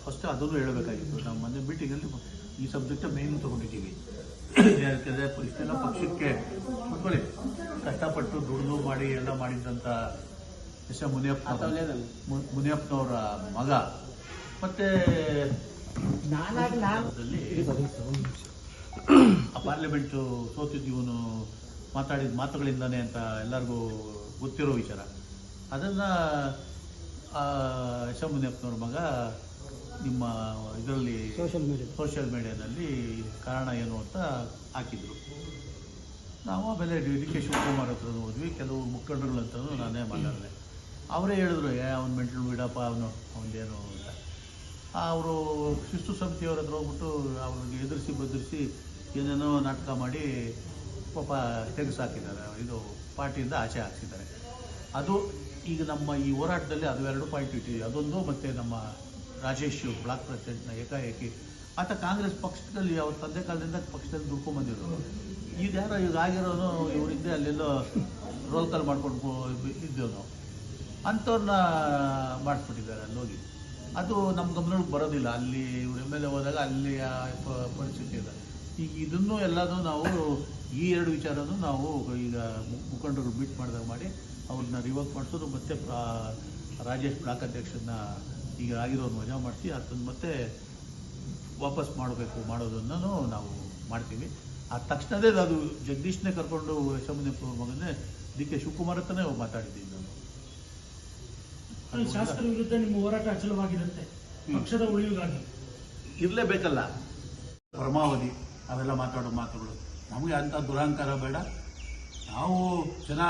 First ಅದನ್ನು ಹೇಳಬೇಕಾಗಿತ್ತು. ನಾವು ಮೊನ್ನೆ ಮೀಟಿಂಗಲ್ಲಿ ಈ ಸಬ್ಜೆಕ್ಟ್ ಮೇನ್ ತೊಗೊಂಡಿದ್ದೀವಿ. ಯಾಕೆಂದರೆ ಇಷ್ಟೆಲ್ಲ ಪಕ್ಷಕ್ಕೆ ಕೂತ್ಕೊಳ್ಳಿ ಕಷ್ಟಪಟ್ಟು ದುಡಿದು ಮಾಡಿ ಎಲ್ಲ ಮಾಡಿದ್ದಂಥ ಎಸ್ ಎಂ ಮುನಿಯಪ್ಪನವರ ಮಗ ಮತ್ತು ಪಾರ್ಲಿಮೆಂಟು ಸೋತಿದ್ದೀವನು ಮಾತಾಡಿದ ಮಾತುಗಳಿಂದಾನೆ ಅಂತ ಎಲ್ಲರಿಗೂ ಗೊತ್ತಿರೋ ವಿಚಾರ. ಅದನ್ನು ಎಸ್ ಎಂ ಮುನಿಯಪ್ಪನವ್ರ ಮಗ ನಿಮ್ಮ ಇದರಲ್ಲಿ ಸೋಷಿಯಲ್ ಮೀಡಿಯಾದಲ್ಲಿ ಕಾರಣ ಏನು ಅಂತ ಹಾಕಿದರು. ನಾವು ಆಮೇಲೆ ಡಿ ಕೆ ಶಿವಕುಮಾರ್ ಹತ್ರ ಹೋದ್ವಿ, ಕೆಲವು ಮುಖಂಡರುಗಳಂತೂ ನಾನೇ ಮಾತಾಡಿದೆ. ಅವರೇ ಹೇಳಿದ್ರು ಅವ್ನು ಮೆಂಟಲ್ ಬಿಡಪ್ಪ ಅವನದೇನು ಅಂತ. ಅವರು ಶಿಸ್ತು ಸಮಿತಿಯವ್ರ ಹತ್ರ ಹೋಗ್ಬಿಟ್ಟು ಅವ್ರಿಗೆ ಎದುರಿಸಿ ಬದುರಿಸಿ ಏನೇನೋ ನಾಟಕ ಮಾಡಿ ಪಾಪ ತೆಗೆಸಾಕಿದ್ದಾರೆ, ಇದು ಪಾರ್ಟಿಯಿಂದ ಆಚೆ ಹಾಕ್ಸಿದ್ದಾರೆ. ಅದು ಈಗ ನಮ್ಮ ಈ ಹೋರಾಟದಲ್ಲಿ ಅದು 2 ಪಾಯಿಂಟ್ ಇಟ್ಟಿದೆ. ಅದೊಂದು ಮತ್ತು ನಮ್ಮ ರಾಜೇಶ್ ಬ್ಲಾಕ್ ಪ್ರೆಸಿಡೆಂಟ್ನ ಏಕಾಏಕಿ ಆತ ಕಾಂಗ್ರೆಸ್ ಪಕ್ಷದಲ್ಲಿ ಅವ್ರ ತಂದೆ ಕಾಲದಿಂದ ಪಕ್ಷದಲ್ಲಿ ದುಡ್ಕೊಂಡ್ಬಂದಿರೋರು. ಈಗ ಯಾರೋ ಈಗ ಆಗಿರೋನು ಇವರಿಂದ ಅಲ್ಲೆಲ್ಲೋ ರೋಲ್ ಕಾಲ್ ಮಾಡ್ಕೊಂಡು ಇದ್ದೇವೆ ನಾವು ಅಂಥವ್ರನ್ನ ಮಾಡಿಸ್ಬಿಟ್ಟಿದ್ದಾರೆ ಅಲ್ಲಿ ಹೋಗಿ. ಅದು ನಮ್ಮ ಗಮನಕ್ಕೆ ಬರೋದಿಲ್ಲ. ಅಲ್ಲಿ ಇವ್ರ ಮೇಲೆ ಹೋದಾಗ ಅಲ್ಲಿಯ ಪರಿಸ್ಥಿತಿ ಇದೆ. ಈಗ ಇದನ್ನು ಎಲ್ಲನೂ ನಾವು ಈ 2 ವಿಚಾರನೂ ನಾವು ಈಗ ಮುಖಂಡರು ಮೀಟ್ ಮಾಡಿದಾಗ ಮಾಡಿ ಅವ್ರನ್ನ ರಿವೋಕ್ ಮಾಡಿಸೋದು ಮತ್ತು ರಾಜೇಶ್ ಬ್ಲಾಕ್ ಅಧ್ಯಕ್ಷರನ್ನ ಈಗ ಆಗಿರೋದು ವಜಾ ಮಾಡಿಸಿ ಅದನ್ನು ಮತ್ತೆ ವಾಪಸ್ ಮಾಡೋದನ್ನು ನಾವು ಮಾಡ್ತೀವಿ. ಆ ತಕ್ಷಣದೇ ಅದು ಜಗದೀಶ್ನೇ ಕರ್ಕೊಂಡು ಯಶಮುನಿಯಪ್ಪನ ಮಗನೇ ಡಿ ಕೆ ಶಿವಕುಮಾರ್ ಹತ್ರನೇ ಮಾತಾಡಿದ್ದೀನಿ ನಾನು. ಶಾಸಕರ ವಿರುದ್ಧ ನಿಮ್ಮ ಹೋರಾಟ ಅಚಲವಾಗಿರುತ್ತೆ, ಪಕ್ಷದ ಉಳಿವಿಗಾಗಿ ಇರಲೇಬೇಕಲ್ಲ. ಪರಮಾವಧಿ ಅವೆಲ್ಲ ಮಾತಾಡೋ ಮಾತುಗಳು ನಮಗೆ ಅಂಥ ದುರಹಂಕಾರ ಬೇಡ. ನಾವು ಜನ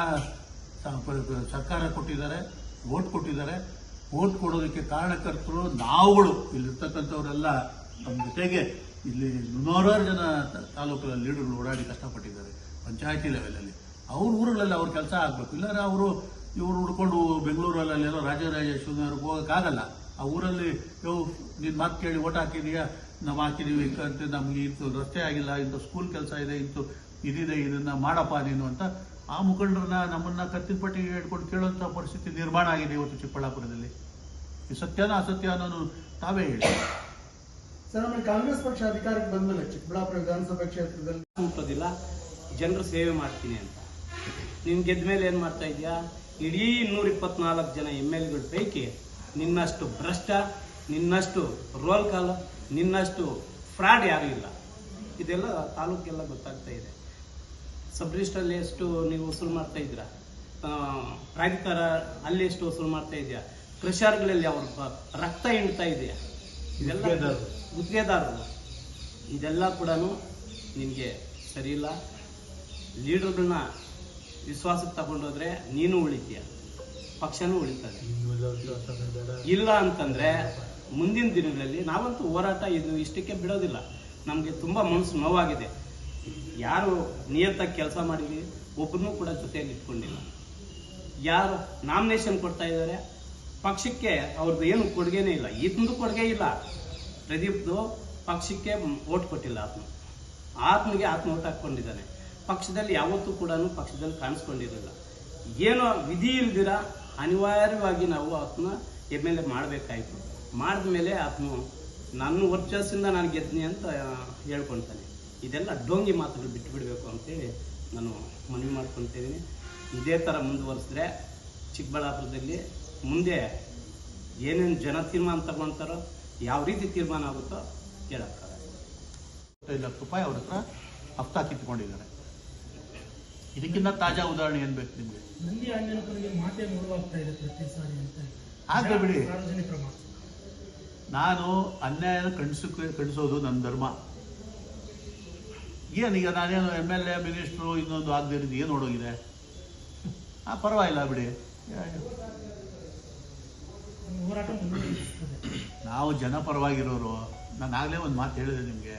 ಸರ್ಕಾರ ಕೊಟ್ಟಿದ್ದಾರೆ, ವೋಟ್ ಕೊಟ್ಟಿದ್ದಾರೆ. ವೋಟ್ ಕೊಡೋದಕ್ಕೆ ಕಾರಣಕರ್ತರು ನಾವುಗಳು ಇಲ್ಲಿರ್ತಕ್ಕಂಥವರೆಲ್ಲ ನಮ್ಮ ಜೊತೆಗೆ ಇಲ್ಲಿ 100 ಜನ ತಾಲೂಕಿನ ಲೀಡರ್ಗಳು ಓಡಾಡಿ ಕಷ್ಟಪಟ್ಟಿದ್ದಾರೆ ಪಂಚಾಯತಿ ಲೆವೆಲಲ್ಲಿ. ಅವ್ರ ಊರುಗಳಲ್ಲಿ ಅವ್ರ ಕೆಲಸ ಆಗಬೇಕು. ಇಲ್ಲಾಂದ್ರೆ ಇವರು ಹುಡ್ಕೊಂಡು ಬೆಂಗಳೂರಲ್ಲೆಲ್ಲೋ ರಾಜರಾಜೇಶ್ವರಿಯವ್ರಿಗೆ ಹೋಗೋಕ್ಕಾಗಲ್ಲ. ಆ ಊರಲ್ಲಿ ನಿನ್ನ ಮಾತು ಕೇಳಿ ಓಟ್ ಹಾಕಿದೀಯಾ, ನಾವು ಹಾಕಿದೀವಿ ಅಂತ, ನಮಗೆ ಇಂಥ ರಸ್ತೆ ಆಗಿಲ್ಲ, ಇಂಥ ಸ್ಕೂಲ್ ಕೆಲಸ ಇದೆ, ಇದಿದೆ, ಇದನ್ನ ಮಾಡಪ್ಪ ನೀನು ಅಂತ ಆ ಮುಖಂಡರನ್ನ ನಮ್ಮನ್ನ ಕತ್ತಿನ ಪಟ್ಟಿಗೆ ಹಿಡ್ಕೊಂಡು ಕೇಳೋಂಥ ಪರಿಸ್ಥಿತಿ ನಿರ್ಮಾಣ ಆಗಿದೆ ಇವತ್ತು ಚಿಕ್ಕಬಳ್ಳಾಪುರದಲ್ಲಿ. ಈ ಸತ್ಯನ ಅಸತ್ಯ ಅನ್ನೋದು ತಾವೇ ಹೇಳಿ. ಸರ್, ನಮ್ಮ ಕಾಂಗ್ರೆಸ್ ಪಕ್ಷ ಅಧಿಕಾರಕ್ಕೆ ಬಂದಮೇಲೆ ಚಿಕ್ಕಬಳ್ಳಾಪುರ ವಿಧಾನಸಭಾ ಕ್ಷೇತ್ರದಲ್ಲಿ ಕೂತೋದಿಲ್ಲ, ಜನರು ಸೇವೆ ಮಾಡ್ತೀನಿ ಅಂತ. ನೀನು ಗೆದ್ದ ಮೇಲೆ ಏನು ಮಾಡ್ತಾ ಇದೆಯಾ? ಇಡೀ 124 ಜನ MLAಗಳ ಪೈಕಿ ನಿನ್ನಷ್ಟು ಭ್ರಷ್ಟ, ನಿನ್ನಷ್ಟು ರೋಲ್ ಕಾಲ್, ನಿನ್ನಷ್ಟು ಫ್ರಾಡ್ ಯಾರೂ ಇಲ್ಲ. ಇದೆಲ್ಲ ತಾಲೂಕೆಲ್ಲ ಗೊತ್ತಾಗ್ತಾ ಇದೆ. ಸಬ್ ರಿಜಿಸ್ಟ್ರಲ್ಲಿ ಎಷ್ಟು ನೀವು ವಸೂಲು ಮಾಡ್ತಾ ಇದ್ದೀರಾ, ಪ್ರಾಧಿಕಾರ ಅಲ್ಲಿ ಎಷ್ಟು ವಸೂಲು ಮಾಡ್ತಾ ಇದೆಯಾ, ಕ್ರಷರ್ಗಳಲ್ಲಿ ಅವ್ರ ರಕ್ತ ಹಿಂಡ್ತಾ ಇದೆಯಾ, ಇದೆಲ್ಲ ಗುತ್ತಿಗೆದಾರರು. ಇದೆಲ್ಲ ಕೂಡ ನಿನಗೆ ಸರಿ ಇಲ್ಲ. ಲೀಡರ್ಗಳನ್ನ ವಿಶ್ವಾಸಕ್ಕೆ ತಗೊಂಡೋದ್ರೆ ನೀನು ಉಳಿತೀಯ, ಪಕ್ಷನೂ ಉಳಿತದೆ. ಇಲ್ಲ ಅಂತಂದ್ರೆ ಮುಂದಿನ ದಿನಗಳಲ್ಲಿ ನಾವಂತೂ ಹೋರಾಟ ಇದು ಇಷ್ಟಕ್ಕೆ ಬಿಡೋದಿಲ್ಲ. ನಮಗೆ ತುಂಬ ಮನಸ್ಸು ನೋವಾಗಿದೆ. ಯಾರು ನಿಯತ್ತಾಗಿ ಕೆಲಸ ಮಾಡಿದ್ವಿ ಒಬ್ಬರನ್ನೂ ಕೂಡ ಜೊತೆಯಲ್ಲಿ ಇಟ್ಕೊಂಡಿಲ್ಲ. ಯಾರು ನಾಮಿನೇಷನ್ ಕೊಡ್ತಾ ಇದ್ದಾರೆ ಪಕ್ಷಕ್ಕೆ ಅವ್ರದ್ದು ಏನು ಕೊಡುಗೆನೇ ಇಲ್ಲ. ಇದೊಂದು ಕೊಡುಗೆ ಇಲ್ಲ. ಪ್ರದೀಪ್ದು ಪಕ್ಷಕ್ಕೆ ಓಟ್ ಕೊಟ್ಟಿಲ್ಲ. ಆತ್ಮನಿಗೆ ಆತ್ಮ ಓಟ್ ಹಾಕ್ಕೊಂಡಿದ್ದಾನೆ. ಪಕ್ಷದಲ್ಲಿ ಯಾವತ್ತೂ ಕೂಡ ಪಕ್ಷದಲ್ಲಿ ಕಾಣಿಸ್ಕೊಂಡಿರಲಿಲ್ಲ. ಏನೋ ವಿಧಿ ಇಲ್ದಿರ ಅನಿವಾರ್ಯವಾಗಿ ನಾವು ಆತನ MLA ಮಾಡಬೇಕಾಯ್ತು. ಮಾಡಿದ್ಮೇಲೆ ಆತನು ನನ್ನ ವರ್ಚಸ್ಸಿಂದ ನಾನು ಗೆದ್ನಿ ಅಂತ ಹೇಳ್ಕೊಳ್ತಾನೆ. ಇದೆಲ್ಲ ಡೋಂಗಿ ಮಾತುಗಳು ಬಿಟ್ಟು ಬಿಡಬೇಕು ಅಂತೇಳಿ ನಾನು ಮನವಿ ಮಾಡ್ಕೊತಿದ್ದೀನಿ. ಇದೇ ಥರ ಮುಂದುವರಿಸಿದ್ರೆ ಚಿಕ್ಕಬಳ್ಳಾಪುರದಲ್ಲಿ ಮುಂದೆ ಏನೇನು ಜನ ತೀರ್ಮಾನ ತಗೊಳ್ತಾರೋ, ಯಾವ ರೀತಿ ತೀರ್ಮಾನ ಆಗುತ್ತೋ ಹೇಳಕ್ಕಾಗಲ್ಲ. 5 ಲಕ್ಷ ರೂಪಾಯಿ ಅವ್ರ ಹತ್ರ ಹಫ್ತಾ ಕಿತ್ಕೊಂಡಿದ್ದಾರೆ. ಇದಕ್ಕಿಂತ ತಾಜಾ ಉದಾಹರಣೆ ಏನ್ ಬೇಕು ನಿಮ್ಗೆ? ನಂದಿ ಆಂಜನೇಯನಿಗೆ ಮಾತೆ ಮುಳುವಾಗ್ತಾ ಇದೆ ಪ್ರತಿ ಸಾರಿ ಅಂತ. ಆಗ್ಲಿ ಬಿಡಿ, ಸಾರ್ವಜನಿಕ ಪ್ರಮಾಣ ನಾನು ಅನ್ಯಾಯನ ಖಂಡಿಸೋದು ನನ್ನ ಧರ್ಮ. ಏನೀಗ ನಾನೇನು MLA ಮಿನಿಸ್ಟ್ರು ಇನ್ನೊಂದು ಆಗದಿರೋದು ಏನು ನೋಡೋಗಿದೆ? ಪರವಾಗಿಲ್ಲ ಬಿಡಿ. ಹೋರಾಟ ನಾವು ಜನಪರವಾಗಿರೋರು. ನಾನು ಆಗಲೇ ಒಂದು ಮಾತು ಹೇಳಿದೆ ನಿಮಗೆ,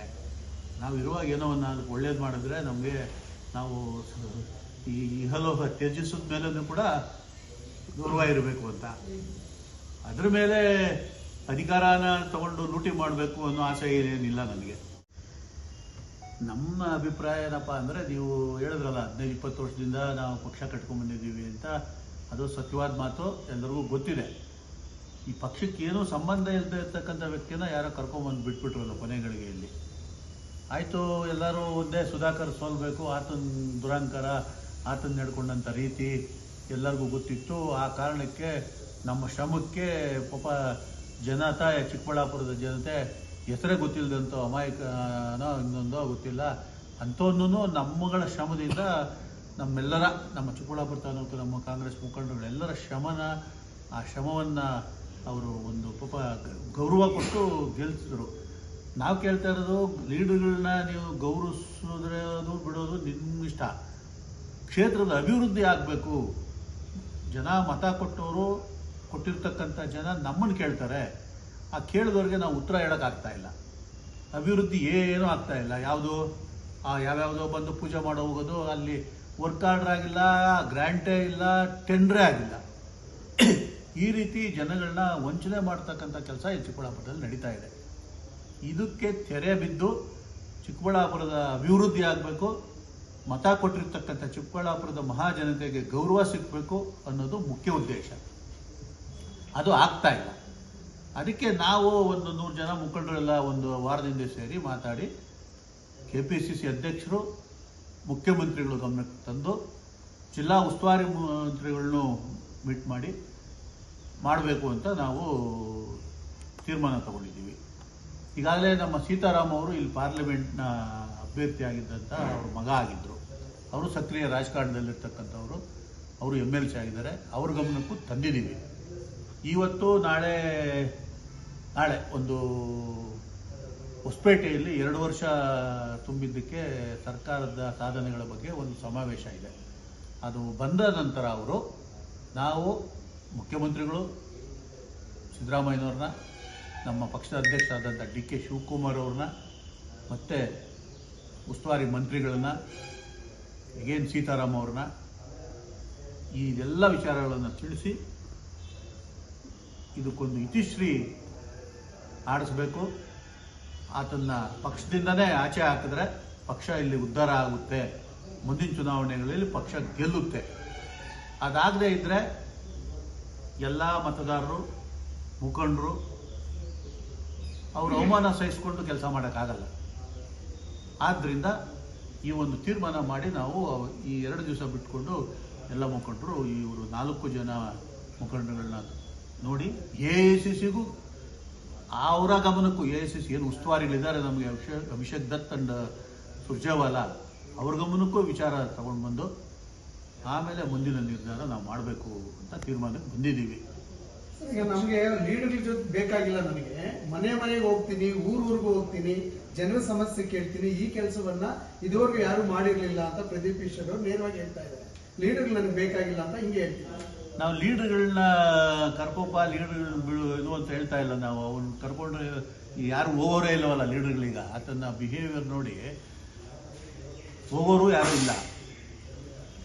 ನಾವು ಇರುವಾಗ ಏನೋ ಒಂದು ನಾಲ್ಕು ಒಳ್ಳೇದು ಮಾಡಿದ್ರೆ ನಮಗೆ ನಾವು ಈ ಇಹಲೋಹ ತ್ಯಜಿಸಿದ ಮೇಲೂ ಕೂಡ ಗೌರವ ಇರಬೇಕು ಅಂತ. ಅದ್ರ ಮೇಲೆ ಅಧಿಕಾರನ ತಗೊಂಡು ಲೂಟಿ ಮಾಡಬೇಕು ಅನ್ನೋ ಆಸೆ ಏನಿಲ್ಲ ನನಗೆ. ನಮ್ಮ ಅಭಿಪ್ರಾಯ ಏನಪ್ಪ ಅಂದರೆ, ನೀವು ಹೇಳಿದ್ರಲ್ಲ 15-20 ವರ್ಷದಿಂದ ನಾವು ಪಕ್ಷ ಕಟ್ಕೊಂಡ್ಬಂದಿದ್ದೀವಿ ಅಂತ, ಅದು ಸತ್ಯವಾದ ಮಾತು, ಎಲ್ಲರಿಗೂ ಗೊತ್ತಿದೆ. ಈ ಪಕ್ಷಕ್ಕೆ ಏನೂ ಸಂಬಂಧ ಇಲ್ಲದೆ ಇರ್ತಕ್ಕಂಥ ವ್ಯಕ್ತಿನ ಯಾರೋ ಕರ್ಕೊಂಬಂದು ಬಿಟ್ಬಿಟ್ರಲ್ಲ ಕೊನೆಗಳಿಗೆಯಲ್ಲಿ. ಆಯಿತು, ಎಲ್ಲರೂ ಒಂದೇ ಸುಧಾಕರ್ ಸೋಲ್ಬೇಕು, ಆತನ ದುರಂಕಾರ, ಆತನ ನಡ್ಕೊಂಡಂಥ ರೀತಿ ಎಲ್ಲರಿಗೂ ಗೊತ್ತಿತ್ತು. ಆ ಕಾರಣಕ್ಕೆ ನಮ್ಮ ಶ್ರಮಕ್ಕೆ ಪಾಪ ಜನತಾ, ಚಿಕ್ಕಬಳ್ಳಾಪುರದ ಜನತೆ ಹೆಸರೇ ಗೊತ್ತಿಲ್ಲದಂಥ ಅಮಾಯಕನೋ ಇನ್ನೊಂದೋ ಗೊತ್ತಿಲ್ಲ ಅಂಥವನ್ನೂ ನಮ್ಮಗಳ ಶ್ರಮದಿಂದ ನಮ್ಮೆಲ್ಲರ, ನಮ್ಮ ಚಿಕ್ಕಬಳ್ಳಾಪುರ ತಾಲೂಕು ನಮ್ಮ ಕಾಂಗ್ರೆಸ್ ಮುಖಂಡರುಗಳೆಲ್ಲರ ಆ ಶ್ರಮವನ್ನು ಅವರು ಒಂದು ಪಾಪ ಗೌರವ ಕೊಟ್ಟು ಗೆಲ್ಲಿಸಿದ್ರು. ನಾವು ಕೇಳ್ತಾ ಇರೋದು, ಲೀಡರ್ಗಳನ್ನ ನೀವು ಗೌರವಿಸೋದು ಬಿಡೋದು ನಿಮ್ಮಿಷ್ಟ, ಕ್ಷೇತ್ರದ ಅಭಿವೃದ್ಧಿ ಆಗಬೇಕು. ಜನ ಮತ ಕೊಟ್ಟಿರ್ತಕ್ಕಂಥ ಜನ ನಮ್ಮನ್ನು ಕೇಳ್ತಾರೆ. ಆ ಕೇಳಿದವ್ರಿಗೆ ನಾವು ಉತ್ತರ ಹೇಳೋಕ್ಕಾಗ್ತಾ ಇಲ್ಲ. ಅಭಿವೃದ್ಧಿ ಏನೂ ಆಗ್ತಾ ಇಲ್ಲ. ಯಾವ್ಯಾವುದೋ ಬಂದು ಪೂಜೆ ಮಾಡೋ ಹೋಗೋದು, ಅಲ್ಲಿ ವರ್ಕ್ ಆರ್ಡರ್ ಆಗಿಲ್ಲ, ಗ್ರ್ಯಾಂಟೇ ಇಲ್ಲ, ಟೆಂಡ್ರೇ ಆಗಿಲ್ಲ. ಈ ರೀತಿ ಜನಗಳನ್ನ ವಂಚನೆ ಮಾಡ್ತಕ್ಕಂಥ ಕೆಲಸ ಈ ಚಿಕ್ಕಬಳ್ಳಾಪುರದಲ್ಲಿ ನಡೀತಾ ಇದೆ. ಇದಕ್ಕೆ ತೆರೆ ಬಿದ್ದು ಚಿಕ್ಕಬಳ್ಳಾಪುರದ ಅಭಿವೃದ್ಧಿ ಆಗಬೇಕು, ಮತ ಕೊಟ್ಟಿರ್ತಕ್ಕಂಥ ಚಿಕ್ಕಬಳ್ಳಾಪುರದ ಮಹಾಜನತೆಗೆ ಗೌರವ ಸಿಗಬೇಕು ಅನ್ನೋದು ಮುಖ್ಯ ಉದ್ದೇಶ. ಅದು ಆಗ್ತಾ ಇಲ್ಲ. ಅದಕ್ಕೆ ನಾವು ಒಂದು 100 ಜನ ಮುಖಂಡರೆಲ್ಲ ಒಂದು ವಾರದಿಂದ ಸೇರಿ ಮಾತಾಡಿ KPCC ಅಧ್ಯಕ್ಷರು, ಮುಖ್ಯಮಂತ್ರಿಗಳು ಗಮನಕ್ಕೆ ತಂದು ಜಿಲ್ಲಾ ಉಸ್ತುವಾರಿ ಮಂತ್ರಿಗಳನ್ನು ಮೀಟ್ ಮಾಡಬೇಕು ಅಂತ ನಾವು ತೀರ್ಮಾನ ತಗೊಂಡಿದ್ದೀವಿ. ಈಗಾಗಲೇ ನಮ್ಮ ಸೀತಾರಾಮ್ ಅವರು ಇಲ್ಲಿ ಪಾರ್ಲಿಮೆಂಟ್ನ ಅಭ್ಯರ್ಥಿಯಾಗಿದ್ದಂಥ ಅವ್ರ ಮಗ ಆಗಿದ್ದರು. ಅವರು ಸಕ್ರಿಯ ರಾಜಕಾರಣದಲ್ಲಿರ್ತಕ್ಕಂಥವರು, ಅವರು MLC ಆಗಿದ್ದಾರೆ. ಅವ್ರ ಗಮನಕ್ಕೂ ತಂದಿದ್ದೀವಿ. ಇವತ್ತು ನಾಳೆ ಒಂದು ಹೊಸಪೇಟೆಯಲ್ಲಿ 2 ವರ್ಷ ತುಂಬಿದ್ದಕ್ಕೆ ಸರ್ಕಾರದ ಸಾಧನೆಗಳ ಬಗ್ಗೆ ಒಂದು ಸಮಾವೇಶ ಇದೆ. ಅದು ಬಂದ ನಂತರ ನಾವು ಮುಖ್ಯಮಂತ್ರಿಗಳು ಸಿದ್ದರಾಮಯ್ಯನವ್ರನ್ನ, ನಮ್ಮ ಪಕ್ಷದ ಅಧ್ಯಕ್ಷರಾದಂಥ DK ಶಿವಕುಮಾರ್ ಅವ್ರನ್ನ, ಮತ್ತು ಉಸ್ತುವಾರಿ ಮಂತ್ರಿಗಳನ್ನ, ಸೀತಾರಾಮ್ ಅವ್ರನ್ನ, ಈ ಎಲ್ಲ ವಿಚಾರಗಳನ್ನು ತಿಳಿಸಿ ಇದಕ್ಕೊಂದು ಇತಿಶ್ರೀ ಆಡಿಸ್ಬೇಕು. ಆತನ್ನ ಪಕ್ಷದಿಂದನೇ ಆಚೆ ಹಾಕಿದ್ರೆ ಪಕ್ಷ ಇಲ್ಲಿ ಉದ್ಧಾರ ಆಗುತ್ತೆ, ಮುಂದಿನ ಚುನಾವಣೆಗಳಲ್ಲಿ ಪಕ್ಷ ಗೆಲ್ಲುತ್ತೆ. ಅದಾಗದೇ ಇದ್ದರೆ ಎಲ್ಲ ಮತದಾರರು, ಮುಖಂಡರು ಅವರು ಅವಮಾನ ಸಹಿಸಿಕೊಂಡು ಕೆಲಸ ಮಾಡೋಕ್ಕಾಗಲ್ಲ. ಆದ್ದರಿಂದ ಈ ಒಂದು ತೀರ್ಮಾನ ಮಾಡಿ ನಾವು ಈ 2 ದಿವಸ ಬಿಟ್ಕೊಂಡು ಎಲ್ಲ ಮುಖಂಡರು, ಇವರು 4 ಜನ ಮುಖಂಡರುಗಳನ್ನ ನೋಡಿ AICCಗೂ ಅವರ ಗಮನಕ್ಕೂ, AICC ಏನು ಉಸ್ತುವಾರಿಗಳಿದ್ದಾರೆ ನಮಗೆ, ಅಭಿಷೇಕ್ ದತ್ ಅಂಡ್ ಸುರ್ಜೇವಾಲಾ, ಅವ್ರ ಗಮನಕ್ಕೂ ವಿಚಾರ ತಗೊಂಡು ಬಂದು ಆಮೇಲೆ ಮುಂದಿನ ನಿರ್ಧಾರ ನಾವು ಮಾಡಬೇಕು ಅಂತ ತೀರ್ಮಾನಕ್ಕೆ ಬಂದಿದ್ದೀವಿ. ಈಗ ನಮಗೆ ಲೀಡರ್ಗಳ ಜೊತೆ ಬೇಕಾಗಿಲ್ಲ. ನನಗೆ ಮನೆಗೆ ಹೋಗ್ತೀನಿ, ಊರಿಗೂ ಹೋಗ್ತೀನಿ, ಜನರ ಸಮಸ್ಯೆ ಕೇಳ್ತೀನಿ. ಈ ಕೆಲಸವನ್ನ ಇದುವರೆಗೂ ಯಾರು ಮಾಡಿರ್ಲಿಲ್ಲ ಅಂತ ಪ್ರದೀಪ್ ಈಶ್ವರ್ ಅವರು ನೇರವಾಗಿ ಹೇಳ್ತಾ ಇದ್ದಾರೆ. ಲೀಡರ್ಗಳು ನನಗೆ ಬೇಕಾಗಿಲ್ಲ ಅಂತ ಹಿಂಗೆ ಹೇಳ್ತೀವಿ. ನಾವು ಲೀಡರ್ಗಳನ್ನ ಲೀಡರ್ಗಳು ಇದು ಅಂತ ಹೇಳ್ತಾ ಇಲ್ಲ. ನಾವು ಅವ್ನು ಕರ್ಕೊಂಡ್ರೆ ಯಾರು ಹೋಗೋರೇ ಇಲ್ಲವಲ್ಲ ಲೀಡರ್ಗಳೀಗ. ಆತನ ಬಿಹೇವಿಯರ್ ನೋಡಿ ಹೋಗೋರು ಯಾರು ಇಲ್ಲ.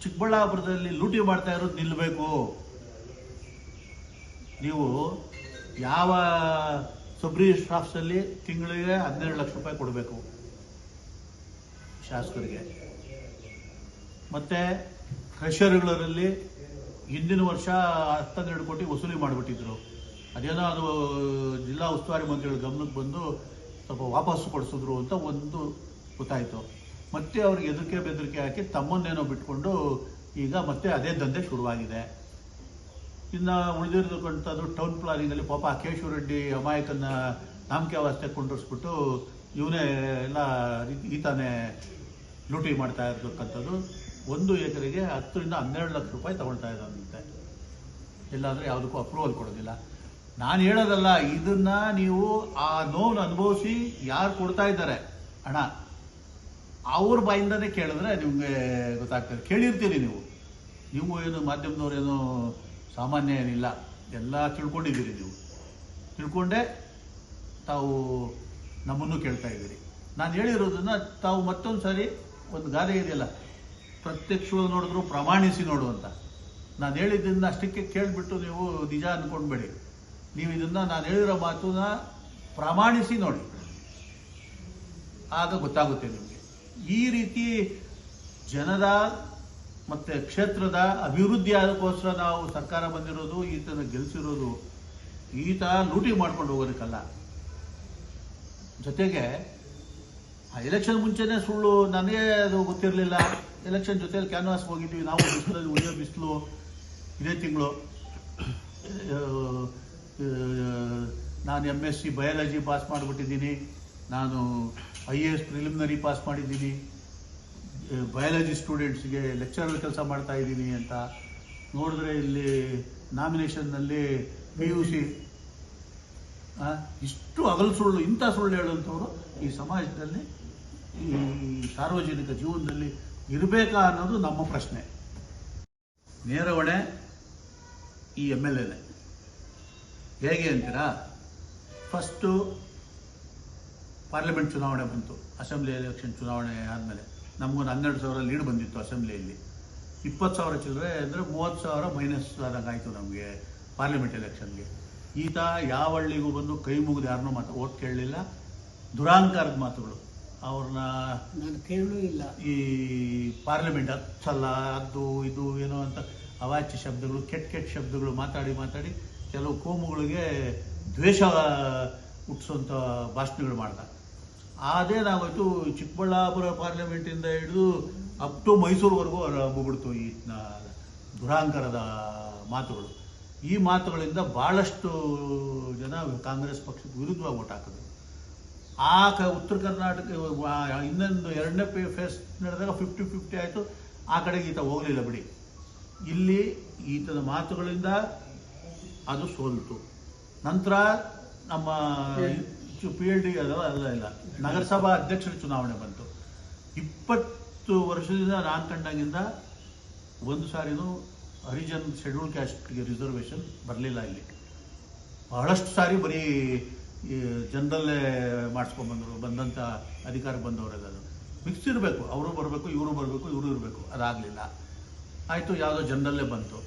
ಚಿಕ್ಕಬಳ್ಳಾಪುರದಲ್ಲಿ ಲೂಟಿ ಮಾಡ್ತಾ ಇರೋದು ನಿಲ್ಲಬೇಕು. ನೀವು ಯಾವ ಸಬ್ ರಿಜಿಸ್ಟರ್ ಆಫೀಸಲ್ಲಿ ತಿಂಗಳಿಗೆ 12 ಲಕ್ಷ ರೂಪಾಯಿ ಕೊಡಬೇಕು ಶಾಸಕರಿಗೆ. ಮತ್ತು ಕ್ರಷರ್ಗಳಲ್ಲಿ ಹಿಂದಿನ ವರ್ಷ 12 ಕೋಟಿ ವಸೂಲಿ ಮಾಡಿಬಿಟ್ಟಿದ್ರು. ಅದೇನೋ ಅದು ಜಿಲ್ಲಾ ಉಸ್ತುವಾರಿ ಮಂತ್ರಿಗಳ ಗಮನಕ್ಕೆ ಬಂದು ಸ್ವಲ್ಪ ವಾಪಸ್ಸು ಕೊಡಿಸಿದ್ರು ಅಂತ ಒಂದು ಗೊತ್ತಾಯಿತು. ಮತ್ತೆ ಅವ್ರಿಗೆ ಬೆದರಿಕೆ ಹಾಕಿ ತಮ್ಮನ್ನೇನೋ ಬಿಟ್ಕೊಂಡು ಈಗ ಮತ್ತೆ ಅದೇ ದಂಧೆ ಶುರುವಾಗಿದೆ. ಇನ್ನು ಉಳಿದಿರ್ತಕ್ಕಂಥದ್ದು ಟೌನ್ ಪ್ಲಾನಿಂಗಲ್ಲಿ ಪಾಪ ಕೇಶವ ರೆಡ್ಡಿ ಅಮಾಯಕನ ನಾಮಕೆ ಅವಸ್ಥೆ ಕೊಂಡ್ರಿಸ್ಬಿಟ್ಟು ಇವನೇ ಎಲ್ಲ ಈತಾನೇ ಲೂಟಿ ಮಾಡ್ತಾ ಇರ್ತಕ್ಕಂಥದ್ದು. 1 ಎಕರೆಗೆ 10 ರಿಂದ 12 ಲಕ್ಷ ರೂಪಾಯಿ ತಗೊಳ್ತಾ ಇದ್ದಾನಂತೆ. ಇಲ್ಲಾಂದರೆ ಯಾವುದಕ್ಕೂ ಅಪ್ರೂವಲ್ ಕೊಡೋದಿಲ್ಲ. ನಾನು ಹೇಳೋದಲ್ಲ, ಇದನ್ನ ನೀವು ಆ ನೋವನ್ನು ಅನುಭವಿಸಿ ಯಾರು ಕೊಡ್ತಾ ಇದ್ದಾರೆ ಹಣ ಅವ್ರ ಬಾಯಿಂದನೇ ಕೇಳಿದ್ರೆ ನಿಮಗೆ ಗೊತ್ತಾಗ್ತದೆ. ಕೇಳಿರ್ತೀರಿ ನೀವು ಏನು ಮಾಧ್ಯಮದವ್ರೇನು ಸಾಮಾನ್ಯ ಏನಿಲ್ಲ, ಎಲ್ಲ ತಿಳ್ಕೊಂಡಿದ್ದೀರಿ. ನೀವು ತಿಳ್ಕೊಂಡೇ ತಾವು ನಮ್ಮನ್ನು ಕೇಳ್ತಾ ಇದ್ದೀರಿ. ನಾನು ಹೇಳಿರೋದನ್ನು ತಾವು ಮತ್ತೊಂದು ಸಾರಿ, ಒಂದು ಗಾದೆ ಇದೆಯಲ್ಲ, ಪ್ರತ್ಯಕ್ಷವಾಗಿ ನೋಡಿದ್ರು ಪ್ರಮಾಣಿಸಿ ನೋಡು ಅಂತ. ನಾನು ಹೇಳಿದ್ದನ್ನು ಅಷ್ಟಕ್ಕೆ ಕೇಳಿಬಿಟ್ಟು ನೀವು ನಿಜ ಅಂದ್ಕೊಂಡ್ಬೇಡಿ. ನೀವು ಇದನ್ನು ನಾನು ಹೇಳಿರೋ ಮಾತನ್ನ ಪ್ರಮಾಣಿಸಿ ನೋಡಿ, ಆಗ ಗೊತ್ತಾಗುತ್ತೆ ನಿಮಗೆ. ಈ ರೀತಿ ಜನರ ಮತ್ತು ಕ್ಷೇತ್ರದ ಅಭಿವೃದ್ಧಿ ಆಗೋಕ್ಕೋಸ್ಕರ ನಾವು ಸರ್ಕಾರ ಬಂದಿರೋದು, ಈತನ ಗೆಲ್ಲಿಸಿರೋದು. ಈತ ಲೂಟಿ ಮಾಡ್ಕೊಂಡು ಹೋಗೋದಕ್ಕಲ್ಲ. ಜೊತೆಗೆ ಆ ಎಲೆಕ್ಷನ್ ಮುಂಚೆನೇ ಸುಳ್ಳು, ನನಗೆ ಅದು ಗೊತ್ತಿರಲಿಲ್ಲ. ಎಲೆಕ್ಷನ್ ಜೊತೆಲಿ ಕ್ಯಾನ್ವಾಸ್ ಹೋಗಿದ್ವಿ ನಾವು, ಬಿಸಿಲಲ್ಲಿ ಉಳಿಯೋ ಬಿಸಿಲು, ಇದೇ ತಿಂಗಳು ನಾನು MSc ಬಯಾಲಜಿ ಪಾಸ್ ಮಾಡಿಬಿಟ್ಟಿದ್ದೀನಿ, ನಾನು IAS ಪ್ರಿಲಿಮಿನರಿ ಪಾಸ್ ಮಾಡಿದ್ದೀನಿ, ಬಯಾಲಜಿ ಸ್ಟೂಡೆಂಟ್ಸ್ಗೆ ಲೆಕ್ಚರರ್ ಕೆಲಸ ಮಾಡ್ತಾ ಇದ್ದೀನಿ ಅಂತ ನೋಡಿದ್ರೆ ಇಲ್ಲಿ ನಾಮಿನೇಷನ್ನಲ್ಲಿ PUC ಇಷ್ಟು ಅಗಲು ಸುಳ್ಳು, ಇಂಥ ಸುಳ್ಳು ಹೇಳುವಂಥವ್ರು ಈ ಸಮಾಜದಲ್ಲಿ, ಈ ಸಾರ್ವಜನಿಕ ಜೀವನದಲ್ಲಿ ಇರಬೇಕಾ ಅನ್ನೋದು ನಮ್ಮ ಪ್ರಶ್ನೆ. ನೇರ ಹೊಣೆ ಈ MLAನೇ. ಹೇಗೆ ಅಂತೀರಾ? ಫಸ್ಟು ಪಾರ್ಲಿಮೆಂಟ್ ಚುನಾವಣೆ ಬಂತು, ಅಸೆಂಬ್ಲಿ ಎಲೆಕ್ಷನ್ ಚುನಾವಣೆ ಆದಮೇಲೆ ನಮಗೊಂದು 12,000 ಲೀಡ್ ಬಂದಿತ್ತು ಅಸೆಂಬ್ಲಿಯಲ್ಲಿ. 20,000 ಚಿಲ್ಲರೆ ಅಂದರೆ 30,000 ಮೈನಸ್ ಆದಂಗಾಯಿತು ನಮಗೆ ಪಾರ್ಲಿಮೆಂಟ್ ಎಲೆಕ್ಷನ್ಗೆ. ಈತ ಯಾವ ಹಳ್ಳಿಗೂ ಬಂದು ಕೈ ಮುಗಿದು ಯಾರನ್ನೂ ಓಟ್ ಕೇಳಲಿಲ್ಲ. ದುರಾಂಕಾರದ ಮಾತುಗಳು, ಅವ್ರನ್ನ ನಾನು ಕೇಳೂ ಇಲ್ಲ. ಈ ಪಾರ್ಲಿಮೆಂಟ್ ಹತ್ತಲ್ಲ, ಅದು ಇದು ಏನೋ ಅಂತ ಅವಾಚ್ಯ ಶಬ್ದಗಳು, ಕೆಟ್ಟ ಶಬ್ದಗಳು ಮಾತಾಡಿ ಕೆಲವು ಕೋಮುಗಳಿಗೆ ದ್ವೇಷ ಹುಟ್ಟಿಸೋಂಥ ಭಾಷಣಗಳು ಮಾಡ್ದ. ಅದೇನಾಗೋಯ್ತು, ಚಿಕ್ಕಬಳ್ಳಾಪುರ ಪಾರ್ಲಿಮೆಂಟಿಂದ ಹಿಡಿದು ಅಪ್ ಟು ಮೈಸೂರುವರೆಗೂ ಹೋಗ್ಬಿಡ್ತು ಈ ದುರಾಂಕಾರದ ಮಾತುಗಳು. ಈ ಮಾತುಗಳಿಂದ ಭಾಳಷ್ಟು ಜನ ಕಾಂಗ್ರೆಸ್ ಪಕ್ಷಕ್ಕೆ ವಿರುದ್ಧವಾಗಿ ಓಟ್ ಹಾಕಿದ್ರು. ಉತ್ತರ ಕರ್ನಾಟಕ ಇನ್ನೊಂದು ಎರಡನೇ ಫೇಸ್ ನಡೆದಾಗ 50-50 ಆಯಿತು. ಆ ಕಡೆಗೆ ಈತ ಹೋಗಲಿಲ್ಲ ಬಿಡಿ. ಇಲ್ಲಿ ಈತನ ಮಾತುಗಳಿಂದ ಅದು ಸೋಲ್ತು. ನಂತರ ನಮ್ಮ PLD ಇಲ್ಲ ನಗರಸಭಾ ಅಧ್ಯಕ್ಷರ ಚುನಾವಣೆ ಬಂತು. 20 ವರ್ಷದಿಂದ ನಾನು ಕಂಡಾಗಿಂದ ಒಂದು ಸಾರಿನೂ ಹರಿಜನ್ ಶೆಡ್ಯೂಲ್ ಕ್ಯಾಸ್ಟ್ಗೆ ರಿಸರ್ವೇಷನ್ ಬರಲಿಲ್ಲ. ಇಲ್ಲಿ ಬಹಳಷ್ಟು ಸಾರಿ ಬರೀ ಜನರಲ್ಲೇ ಮಾಡಿಸ್ಕೊಂಡ್ಬಂದರು. ಬಂದಂಥ ಅಧಿಕಾರಕ್ಕೆ ಬಂದವರೆಲ್ಲ ಮಿಕ್ಸ್ ಇರಬೇಕು, ಅವರು ಬರಬೇಕು, ಇವರು ಬರಬೇಕು, ಇವರು ಇರಬೇಕು. ಅದಾಗಲಿಲ್ಲ. ಆಯಿತು, ಯಾವುದೋ ಜನರಲ್ಲೇ ಬಂತು.